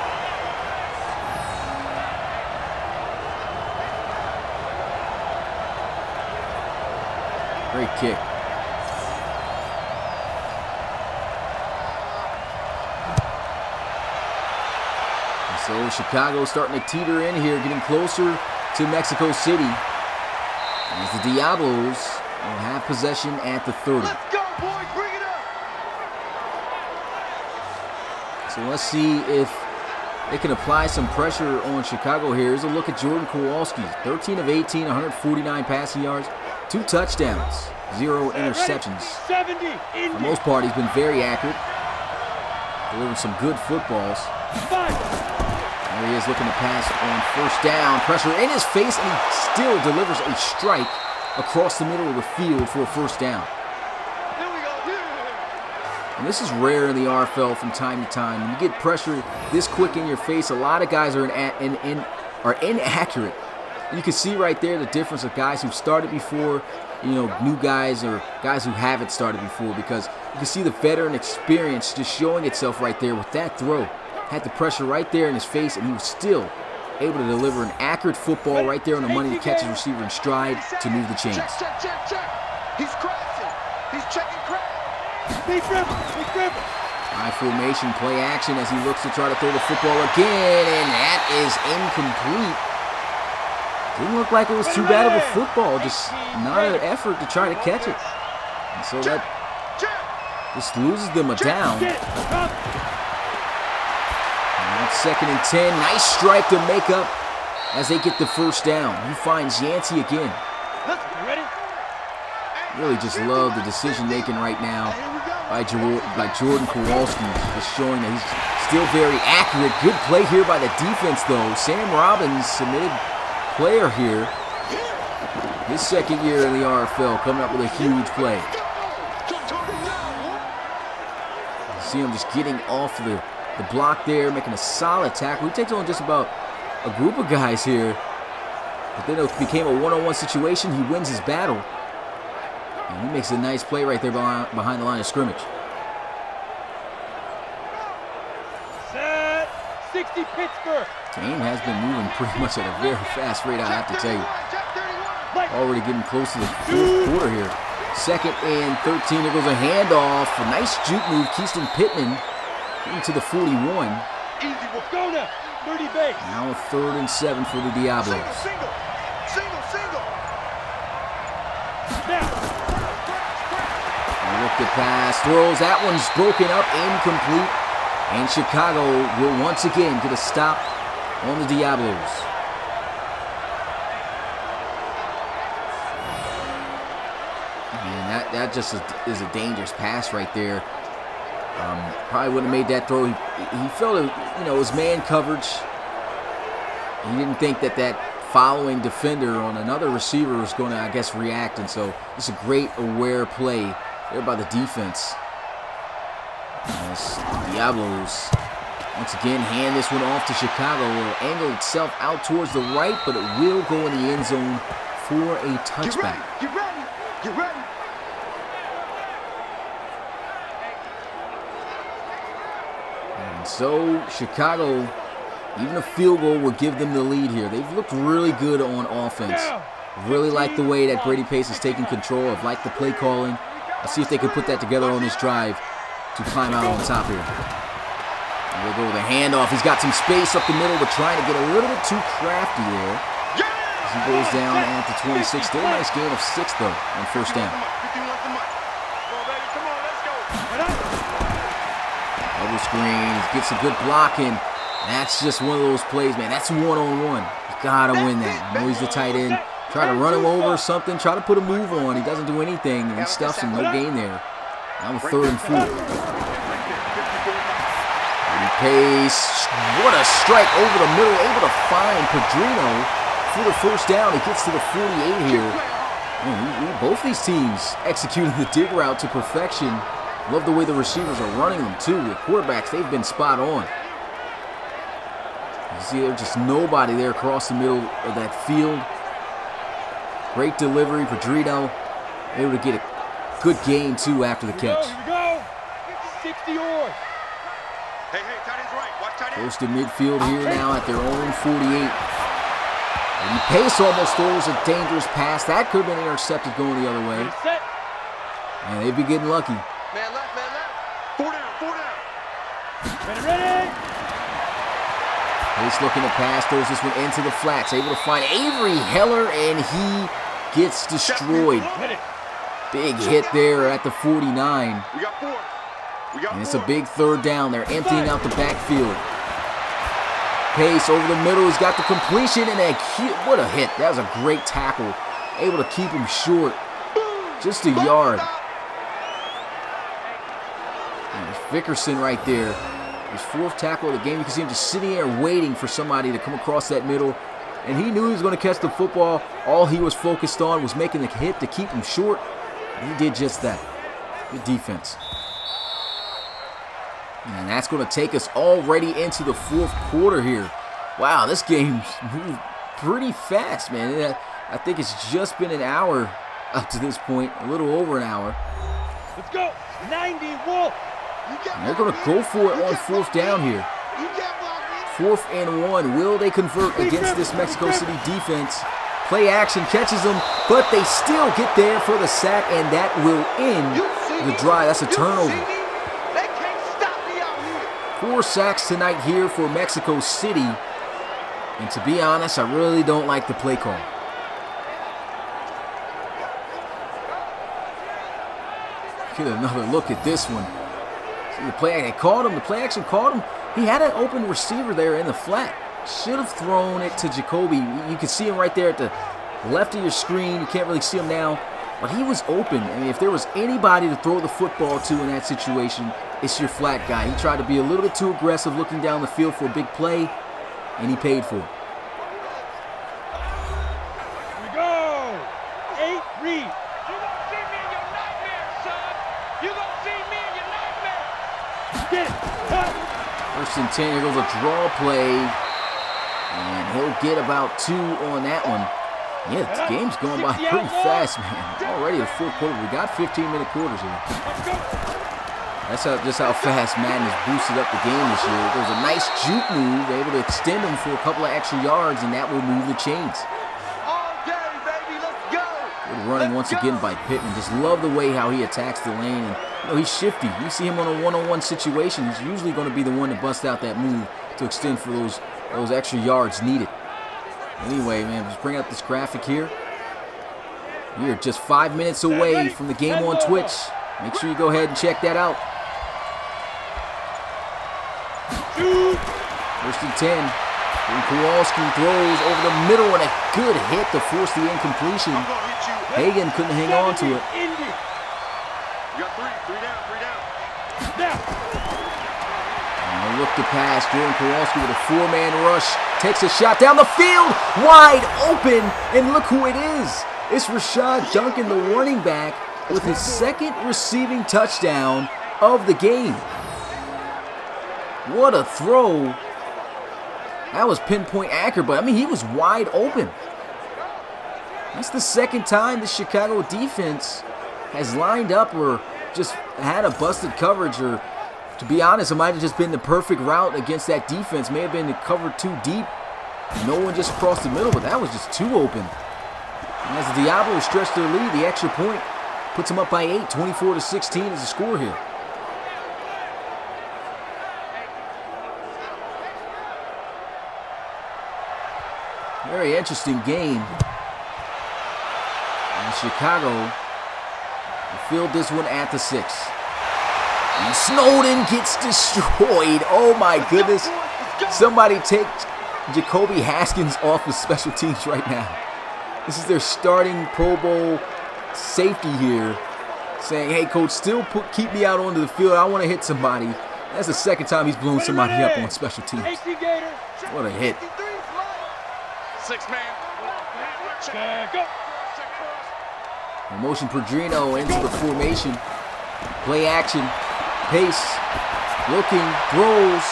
Great kick. So Chicago starting to teeter in here, getting closer to Mexico City. As the Diablos will have possession at the 30. Let's go, boys, bring it up. So let's see if they can apply some pressure on Chicago here. Here's a look at Jordan Kowalski. 13 of 18, 149 passing yards, 2 touchdowns, 0 interceptions. For the most part, he's been very accurate, delivering some good footballs. There he is looking to pass on first down. Pressure in his face, and he still delivers a strike across the middle of the field for a first down. And this is rare in the RFL from time to time. When you get pressure this quick in your face, a lot of guys are inaccurate. You can see right there the difference of guys who've started before, new guys or guys who haven't started before, because you can see the veteran experience just showing itself right there with that throw. Had the pressure right there in his face, and he was still able to deliver an accurate football right there on the money to catch his receiver in stride to move the chains. Check. He's crashing. He's checking crash. Big dribble. High formation, play action as he looks to try to throw the football again, and that is incomplete. Didn't look like it was too bad of a football, just not an effort to try to catch it. And so that just loses them a down. Second and 10. Nice strike to make up as they get the first down. He finds Yancey again. Really just love the decision making right now by Jordan Kowalski. Just showing that he's still very accurate. Good play here by the defense though. Sam Robbins, submitted player here. His second year in the RFL, coming up with a huge play. See him just getting off the block there, making a solid tackle. He takes on just about a group of guys here. But then it became a one-on-one situation. He wins his battle. And he makes a nice play right there behind the line of scrimmage. Set 60 Pittsburgh. Game has been moving pretty much at a very fast rate, I have to tell you. Already getting close to the fourth quarter here. 2nd and 13. There goes a handoff. A nice juke move. Keaston Pittman into the 41. Easy, we'll go now. 30 base. Now a 3rd and 7 for the Diablos. Single. Now. Look at pass. Throws. That one's broken up. Incomplete. And Chicago will once again get a stop on the Diablos. Man, that just is a dangerous pass right there. Probably wouldn't have made that throw. He felt it, it was man coverage. He didn't think that following defender on another receiver was going to, I guess, react. And so it's a great aware play there by the defense. As the Diablos once again hand this one off to Chicago. It will angle itself out towards the right, but it will go in the end zone for a touchback. Get ready. And so Chicago, even a field goal would give them the lead here. They've looked really good on offense. Really like the way that Brady Pace is taking control. I've liked the play calling. Let's see if they can put that together on this drive to climb out on top here. And we'll go with a handoff. He's got some space up the middle, but trying to get a little bit too crafty there. As he goes down at the 26. Still a nice gain of 6, though, on 1st down. Double screen. Gets a good block in. That's just one of those plays, man. That's one-on-one. You got to win that. I know he's the tight end. Try to run him over or something. Try to put a move on. He doesn't do anything. And he stuffs him. No gain there. Now a 3rd and 4. Pace. What a strike over the middle. Able to find Pedrino for the 1st down. He gets to the 48 here. Man, both these teams executing the dig route to perfection. Love the way the receivers are running them too. The quarterbacks, they've been spot on. You see there's just nobody there across the middle of that field. Great delivery. Pedrino able to get a good gain too after the catch. Here we go. 60 yards. Hey, tight end's right. Watch tight end. Close to midfield here now at their own 48. And Pace almost throws a dangerous pass. That could have been intercepted going the other way. Set. And they'd be getting lucky. Man left. 4 down. Ready. Pace looking to pass, throws this one into the flats. Able to find Avery Heller, and he gets destroyed. Big hit there at the 49. We got 4. And it's a big 3rd down. They're emptying out the backfield. Pace over the middle. He's got the completion, and what a hit. That was a great tackle. Able to keep him short. Just a yard. And Vickerson right there. His 4th tackle of the game. You can see him just sitting there waiting for somebody to come across that middle. And he knew he was going to catch the football. All he was focused on was making the hit to keep him short. And he did just that. Good defense. And that's going to take us already into the 4th quarter here. Wow, this game's moved pretty fast, man. I think it's just been an hour up to this point. A little over an hour. Let's go. 90 Wolf. And they're going to go for it on 4th down here. 4th and 1. Will they convert against this Mexico City defense? Play action catches them, but they still get there for the sack, and that will end the drive. That's a turnover. 4 sacks tonight here for Mexico City. And to be honest, I really don't like the play call. Get another look at this one. The play action caught him. He had an open receiver there in the flat. Should have thrown it to Jacoby. You can see him right there at the left of your screen. You can't really see him now, but he was open. I mean, if there was anybody to throw the football to in that situation, it's your flat guy. He tried to be a little bit too aggressive looking down the field for a big play, and he paid for it. Here we go. 8 read. You gonna see me in your nightmare, son. You gonna see me in your nightmare. Get it. 1st and 10. Here goes a draw play, and he'll get about 2 on that one. Yeah, this game's going by pretty fast, man. Already the 4th quarter. We got 15-minute quarters here. That's just how fast Madden has boosted up the game this year. There's a nice juke move, able to extend them for a couple of extra yards, and that will move the chains. All day, baby. Let's Good running once again by Pittman. Just love the way how he attacks the lane. And he's shifty. You see him on a one-on-one situation, he's usually going to be the one to bust out that move to extend for those extra yards needed. Anyway, man, let's bring up this graphic here. We are just 5 minutes away from the game on Twitch. Make sure you go ahead and check that out. First and 10. And Kowalski throws over the middle and a good hit to force the incompletion. Hagan couldn't hang on to it. You got three down. And look to pass. Jordan Kowalski with a four-man rush. Takes a shot down the field. Wide open. And look who it is. It's Rashad Duncan, the running back, with his second receiving touchdown of the game. What a throw. That was pinpoint accurate, but I mean, he was wide open. That's the second time the Chicago defense has lined up or just had a busted coverage, or to be honest, it might have just been the perfect route against that defense. May have been covered too deep. No one just crossed the middle, but that was just too open. And as the Diablos stretch their lead, the extra point puts them up by 8. 24-16 is the score here. Very interesting game. And Chicago will field this one at the 6. And Snowden gets destroyed. Oh my goodness. Somebody take Jacoby Haskins off of special teams right now. This is their starting Pro Bowl safety here, saying, hey coach, still keep me out onto the field. I want to hit somebody. That's the second time he's blown somebody up on special teams. What a hit. 6-man. Motion Pedrino into the formation. Play action. Pace. Looking. Throws.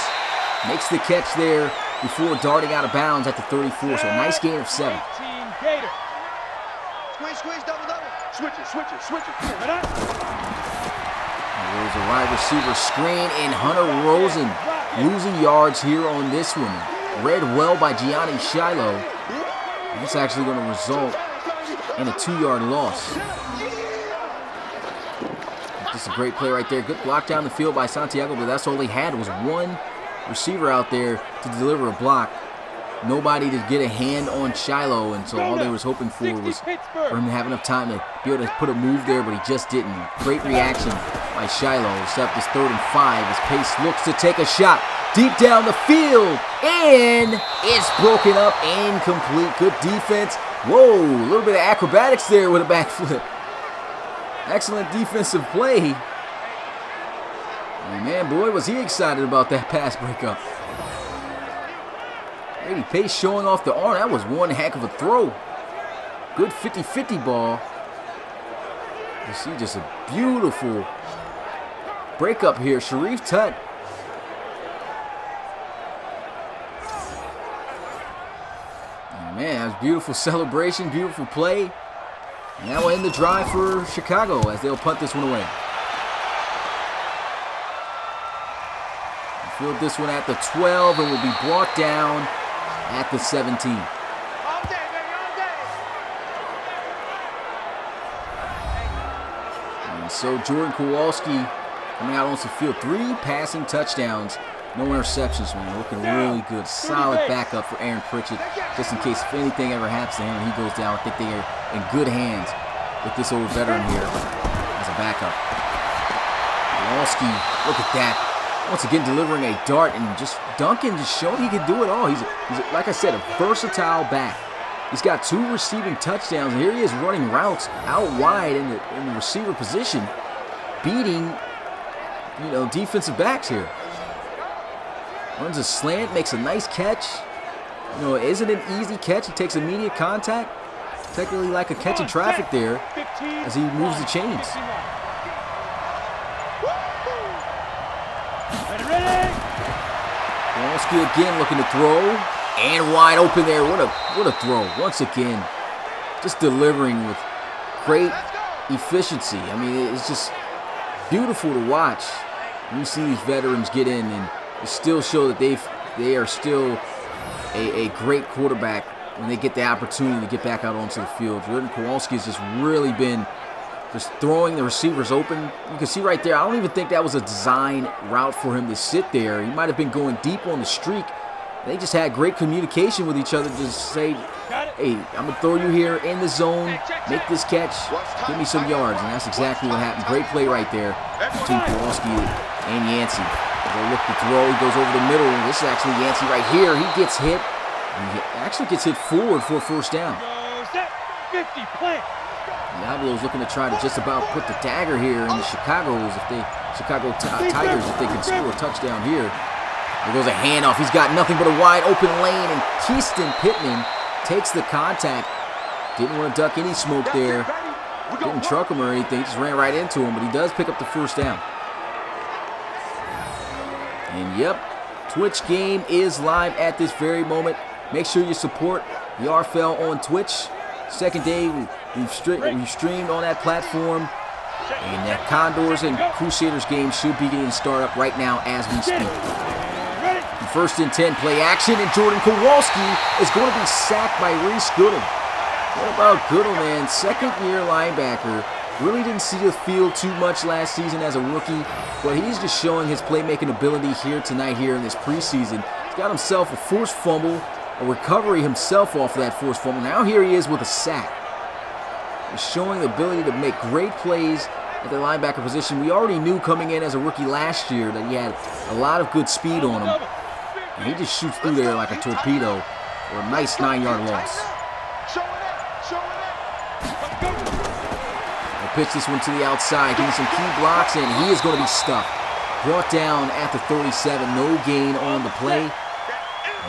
Makes the catch there before darting out of bounds at the 34. So a nice gain of 7. Squeeze, double. Switch it. There's a wide receiver screen, and Hunter Rosen losing yards here on this one. Read well by Gianni Shiloh. That's actually going to result in a 2-yard loss. Just a great play right there. Good block down the field by Santiago, but that's all he had was one receiver out there to deliver a block. Nobody to get a hand on Shiloh, and so all they was hoping for was for him to have enough time to be able to put a move there, but he just didn't. Great reaction by Shiloh. Except this 3rd and 5 as Pace looks to take a shot deep down the field, and it's broken up, incomplete. Good defense. Whoa, a little bit of acrobatics there with a backflip. Excellent defensive play. And man, boy, was he excited about that pass breakup. Brady Pace showing off the arm. That was one heck of a throw. Good 50-50 ball. You see just a beautiful breakup here. Sharif Tutt. Man, that was beautiful celebration, beautiful play. And that will end the drive for Chicago as they'll punt this one away. Field this one at the 12 and will be brought down at the 17. And so Jordan Kowalski coming out onto the field. 3 passing touchdowns. No interceptions, man. Looking really good. Solid backup for Aaron Pritchett. Just in case if anything ever happens to him and he goes down, I think they are in good hands with this old veteran here as a backup. Kowalski, look at that. Once again delivering a dart, and just Duncan just showed he could do it all. He's like I said, a versatile back. He's got 2 receiving touchdowns, and here he is running routes out wide in the receiver position, beating, defensive backs here. Runs a slant, makes a nice catch. It isn't an easy catch. He takes immediate contact. Technically like a catch in traffic there as he moves the chains. Kowalski again looking to throw. And wide open there. What a throw. Once again, just delivering with great efficiency. I mean, it's just beautiful to watch. You see these veterans get in and still show that they are still a great quarterback when they get the opportunity to get back out onto the field. Jordan Kowalski has just really been just throwing the receivers open. You can see right there, I don't even think that was a design route for him to sit there. He might have been going deep on the streak. They just had great communication with each other to say, hey, I'm going to throw you here in the zone, make this catch, give me some yards. And that's exactly what happened. Great play right there between Kowalski and Yancey. They look to throw, he goes over the middle. This is actually Yancey right here. He gets hit. He actually gets hit forward for a first down. 50 play. Diablos looking to try to just about put the dagger here in the Chicago Tigers if they can score a touchdown here. There goes a handoff. He's got nothing but a wide open lane, and Keaston Pittman takes the contact. Didn't want to duck any smoke there. Didn't truck him or anything. Just ran right into him, but he does pick up the first down. And yep, Twitch game is live at this very moment. Make sure you support the RFL on Twitch. Second day, we've streamed on that platform. And that Condors and Crusaders game should be getting started up right now as we speak. First and 10, play action, and Jordan Kowalski is going to be sacked by Reese Goodall. What about Goodall, man? Second-year linebacker. Really didn't see the field too much last season as a rookie, but he's just showing his playmaking ability here tonight here in this preseason. He's got himself a forced fumble, a recovery himself off of that forced fumble. Now here he is with a sack. He's showing the ability to make great plays at the linebacker position. We already knew coming in as a rookie last year that he had a lot of good speed on him. And he just shoots through there like a torpedo for a nice 9-yard loss. He'll pitch this one to the outside, getting some key blocks, and he is going to be stuffed. Brought down at the 37, no gain on the play,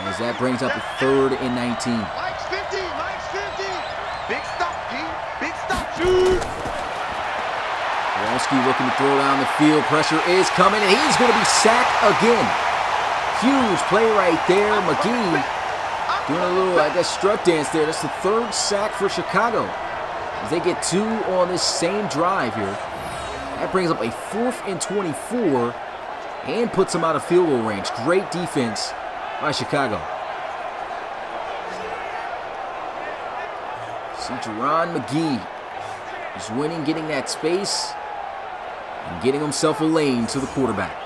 as that brings up a 3rd and 19. Mike's 50, Mike's 50. Big stop, G. Big stop. Shoot. Kowalski looking to throw down the field. Pressure is coming, and he's going to be sacked again. Huge play right there. McGee doing a little, I guess, strut dance there. That's the 3rd sack for Chicago, as they get 2 on this same drive here. That brings up a 4th and 24 and puts them out of field goal range. Great defense by Chicago. See Jerron McGee is winning, getting that space, and getting himself a lane to the quarterback.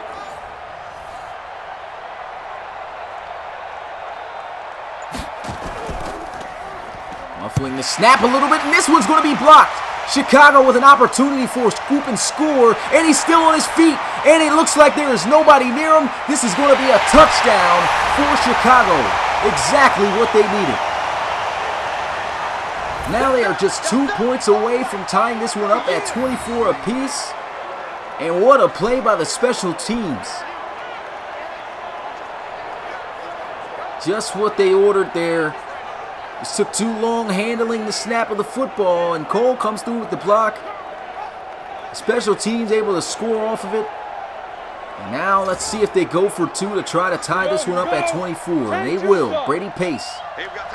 Muffling the snap a little bit, and this one's going to be blocked. Chicago with an opportunity for a scoop and score, and he's still on his feet, and it looks like there is nobody near him. This is going to be a touchdown for Chicago. Exactly what they needed. Now they are just 2 points away from tying this one up at 24 apiece. And what a play by the special teams. Just what they ordered there. It took too long handling the snap of the football, and Cole comes through with the block. Special teams able to score off of it. And now let's see if they go for 2 to try to tie this one up at 24. And they will. Brady Pace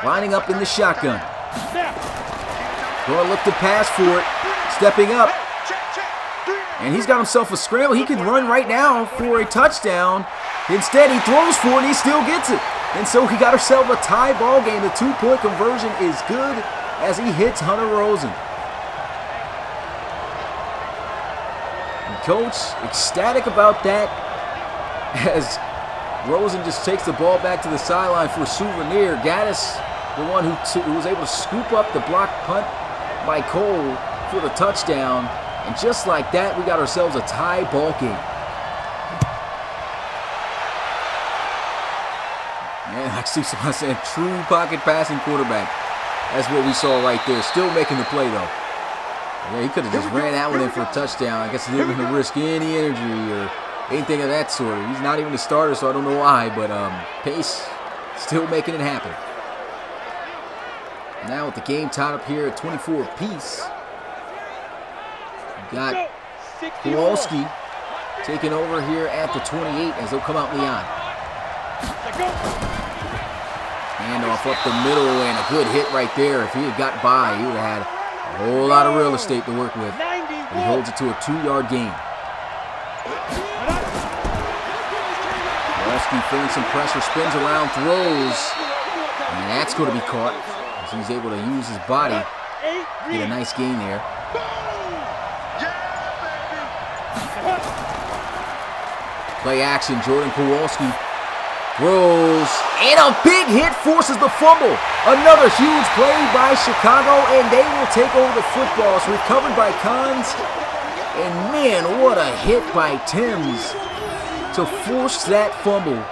lining up in the shotgun. Going to look to pass for it. Stepping up. And he's got himself a scramble. He could run right now for a touchdown. Instead, he throws for it, and he still gets it. And so he got himself a tie ball game. The 2-point conversion is good as he hits Hunter Rosen. And Coach ecstatic about that as Rosen just takes the ball back to the sideline for a souvenir. Gaddis, the one who was able to scoop up the block punt by Cole for the touchdown. And just like that, we got ourselves a tie ball game. Man, I see someone saying true pocket passing quarterback. That's what we saw right there. Still making the play, though. Yeah, he could have just ran that one in for a touchdown. I guess he didn't want to risk any energy or anything of that sort. He's not even the starter, so I don't know why. But Pace still making it happen. Now with the game tied up here at 24 apiece. We got Kowalski taking over here at the 28 as they'll come out in the eye. Handoff up the middle, and a good hit right there. If he had got by, he would have had a whole lot of real estate to work with. He holds it to a 2-yard gain. Kowalski feeling some pressure, spins around, throws, and that's going to be caught. as he's able to use his body. Get a nice gain there. Play action, Jordan Kowalski throws, and a big hit forces the fumble. Another huge play by Chicago, and they will take over the football. It's recovered by Cons, and man, what a hit by Timms to force that fumble.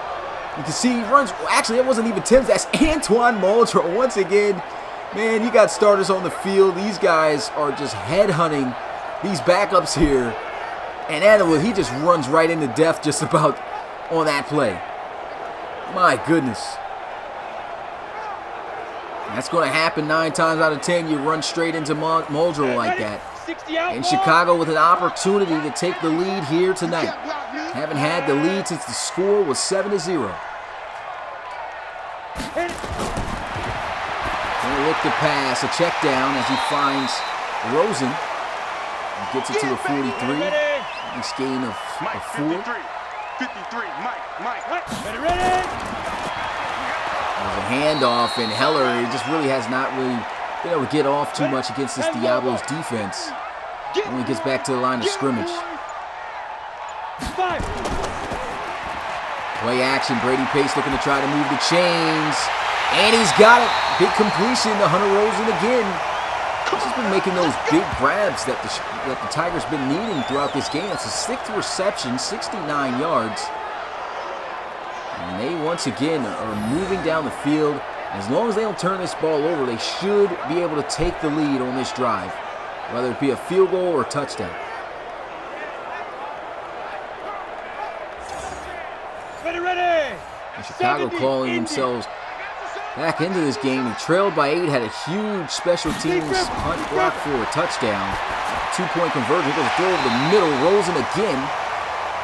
You can see he runs, actually that wasn't even Timms, that's Antoine Muldrow once again. Man, you got starters on the field. These guys are just headhunting these backups here. And Adderwood, he just runs right into death just about on that play. My goodness. That's going to happen 9 times out of 10. You run straight into Muldrow like that. And Chicago with an opportunity to take the lead here tonight. Haven't had the lead since the score was 7-0. Going to look to pass, a check down as he finds Rosen. He gets it to the 43. Nice gain of 4. 53, Mike. There's a handoff, and Heller, he just really has not really been able to get off too much against this Diablos defense. Only gets back to the line of scrimmage. Play action, Brady Pace looking to try to move the chains. And he's got it. Big completion to Hunter Rosen again. He's just been making those big grabs that the Tigers been needing throughout this game. It's a 6th reception, 69 yards. And they once again are moving down the field. As long as they don't turn this ball over, they should be able to take the lead on this drive, whether it be a field goal or a touchdown. And Chicago calling themselves back into this game. He trailed by 8, had a huge special teams punt block for a touchdown. 2-point conversion. He goes throw over the middle. Rosen again,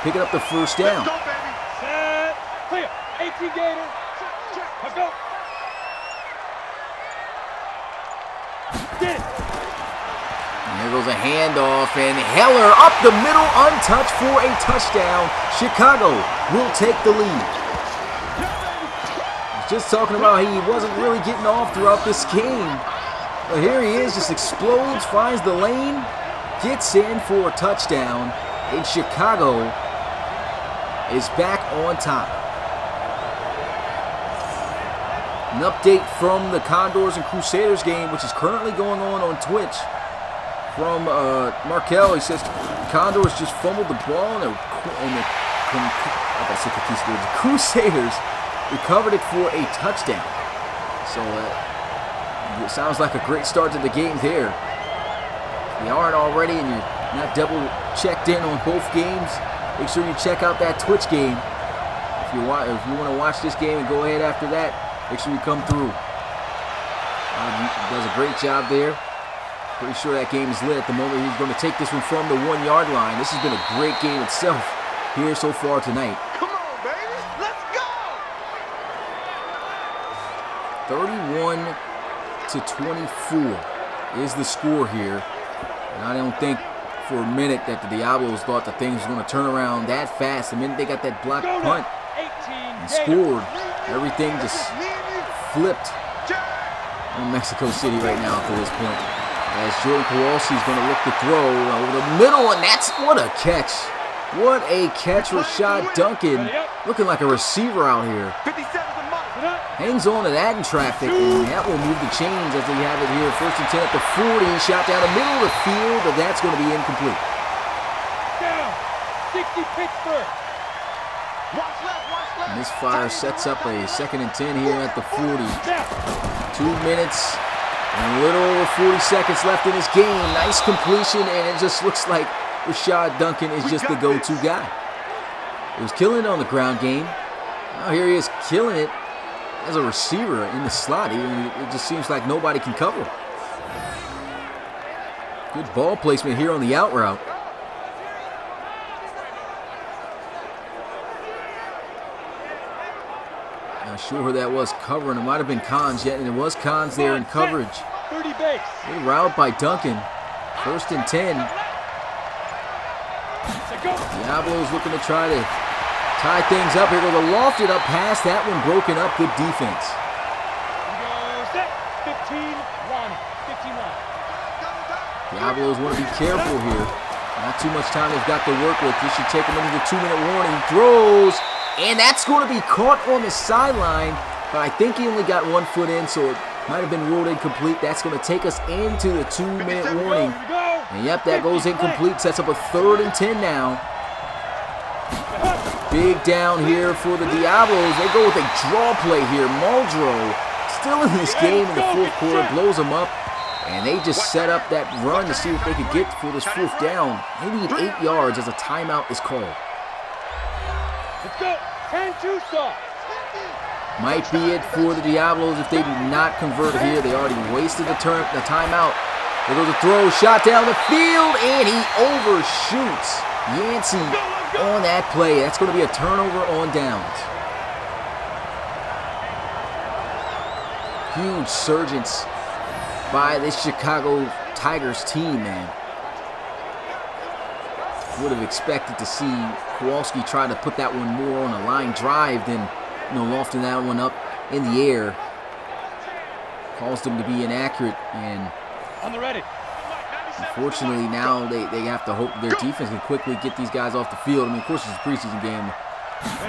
picking up the first down. Set, clear. 18 Gator. Let's go. Get it. And there goes a handoff, and Heller up the middle, untouched for a touchdown. Chicago will take the lead. Just talking about he wasn't really getting off throughout this game. But here he is, just explodes, finds the lane, gets in for a touchdown, and Chicago is back on top. An update from the Condors and Crusaders game, which is currently going on Twitch. From Markel, he says Condors just fumbled the ball, and the Crusaders recovered it for a touchdown. So it sounds like a great start to the game there. If you aren't already and you're not double checked in on both games, make sure you check out that Twitch game. If you want to watch this game and go ahead after that, make sure you come through. He does a great job there. Pretty sure that game is lit at the moment. He's going to take this one from the 1-yard line. This has been a great game itself here so far tonight. 31-24 is the score here. And I don't think for a minute that the Diablos thought that things was going to turn around that fast. The minute they got that blocked punt and scored, everything just flipped in Mexico City right now to this point. As Jordan Kowalski is going to look to throw over the middle, and that's what a catch. What a catch. Rashad Duncan looking like a receiver out here. Hangs on to that in traffic, and that will move the chains as they have it here. 1st and 10 at the 40. Shot down the middle of the field, but that's going to be incomplete. Down. 60 Pittsburgh. And this fire sets up a 2nd and 10 here at the 40. 2 minutes and a little over 40 seconds left in this game. Nice completion, and it just looks like Rashad Duncan is just the go-to guy. He was killing it on the ground game. Now here he is killing it as a receiver in the slot. It just seems like nobody can cover. Good ball placement here on the out route. Not sure who that was covering. It might have been Cons yet, and it was Cons there in coverage. 30 base. Good route by Duncan. 1st and 10. Diablos looking to try to tie things up. Here goes a lofted up pass. That one broken up. Good defense. 15-1. 15-1. Diablos want to be careful here. Not too much time they've got to work with. This should take them into the 2-minute warning. He throws, and that's going to be caught on the sideline. But I think he only got 1 foot in, so it might have been ruled incomplete. That's going to take us into the 2-minute warning. And yep, that goes incomplete. Sets up a 3rd and 10 now. Big down here for the Diablos. They go with a draw play here. Muldrow still in this game in the 4th quarter. Blows them up. And they just set up that run to see what they could get for this 4th down. They need 8 yards as a timeout is called. Let's go. 10-2 stop. Might be it for the Diablos if they do not convert here. They already wasted the timeout. There goes a throw, shot down the field, and he overshoots Yancey on that play. That's going to be a turnover on downs. Huge surgence by this Chicago Tigers team, man. Would have expected to see Kowalski try to put that one more on a line drive than, lofting that one up in the air. Caused them to be inaccurate, and On the ready. unfortunately now they have to hope their defense can quickly get these guys off the field. I mean, of course, it's a preseason game.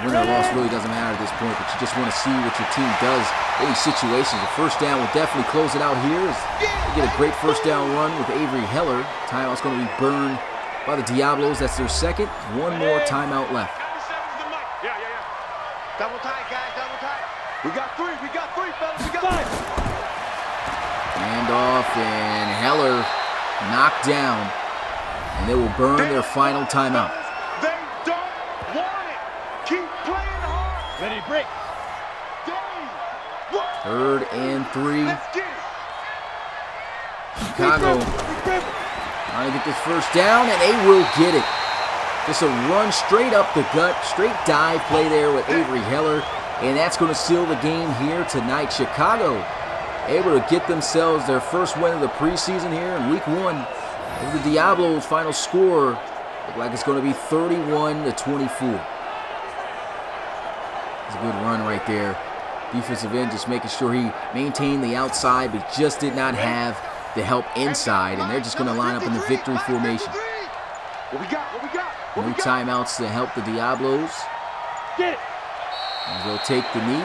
Win or loss really doesn't matter at this point, but you just want to see what your team does in these situations. The 1st down will definitely close it out here. They get a great 1st down run with Avery Heller. Timeout's going to be burned by the Diablos. That's their 2nd. 1 more timeout left. Double tight, guys, double tight. We got 3, fellas, we got 5. Handoff, and Heller knocked down, and they will burn their final timeout. They don't want it. Keep playing hard. Ready, break. 3rd and 3. Let's get it. Chicago trying to get this 1st down, and they will get it. Just a run straight up the gut, straight dive play there with Avery Heller, and that's going to seal the game here tonight. Chicago able to get themselves their 1st win of the preseason here in week 1. Over the Diablos' final score look like it's going to be 31-24. It's a good run right there. Defensive end just making sure he maintained the outside, but just did not have the help inside, and they're just going to line up in the victory formation. What we got? No timeouts to help the Diablos. Get it. As they'll take the knee.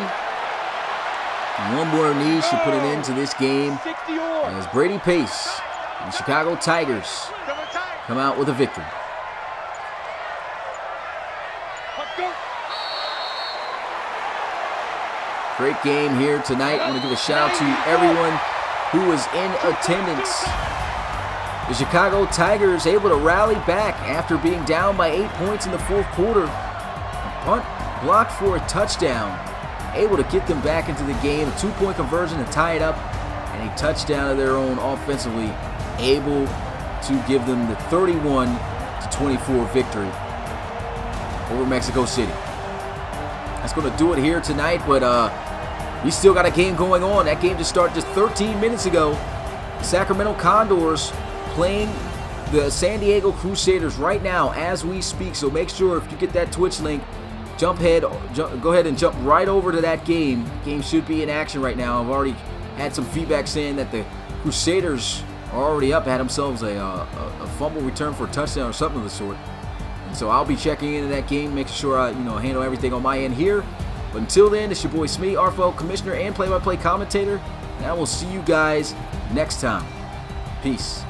And 1 more knee should put an end to this game 60 or. as Brady Pace and the Chicago Tigers Double tight. come out with a victory. Let's go. Great game here tonight. I want to give a shout out to everyone who was in attendance. The Chicago Tigers able to rally back after being down by 8 points in the 4th quarter. A punt blocked for a touchdown. Able to get them back into the game. A 2-point conversion to tie it up. And a touchdown of their own offensively. Able to give them the 31-24 victory over Mexico City. That's going to do it here tonight, but we still got a game going on. That game just started just 13 minutes ago. Sacramento Condors playing the San Diego Crusaders right now as we speak. So make sure if you get that Twitch link, go ahead and jump right over to that game. Game should be in action right now. I've already had some feedback saying that the Crusaders are already up, had themselves a fumble return for a touchdown or something of the sort. And so I'll be checking into that game, making sure I handle everything on my end here. But until then, it's your boy Smee, RFL Commissioner and play-by-play commentator. And I will see you guys next time. Peace.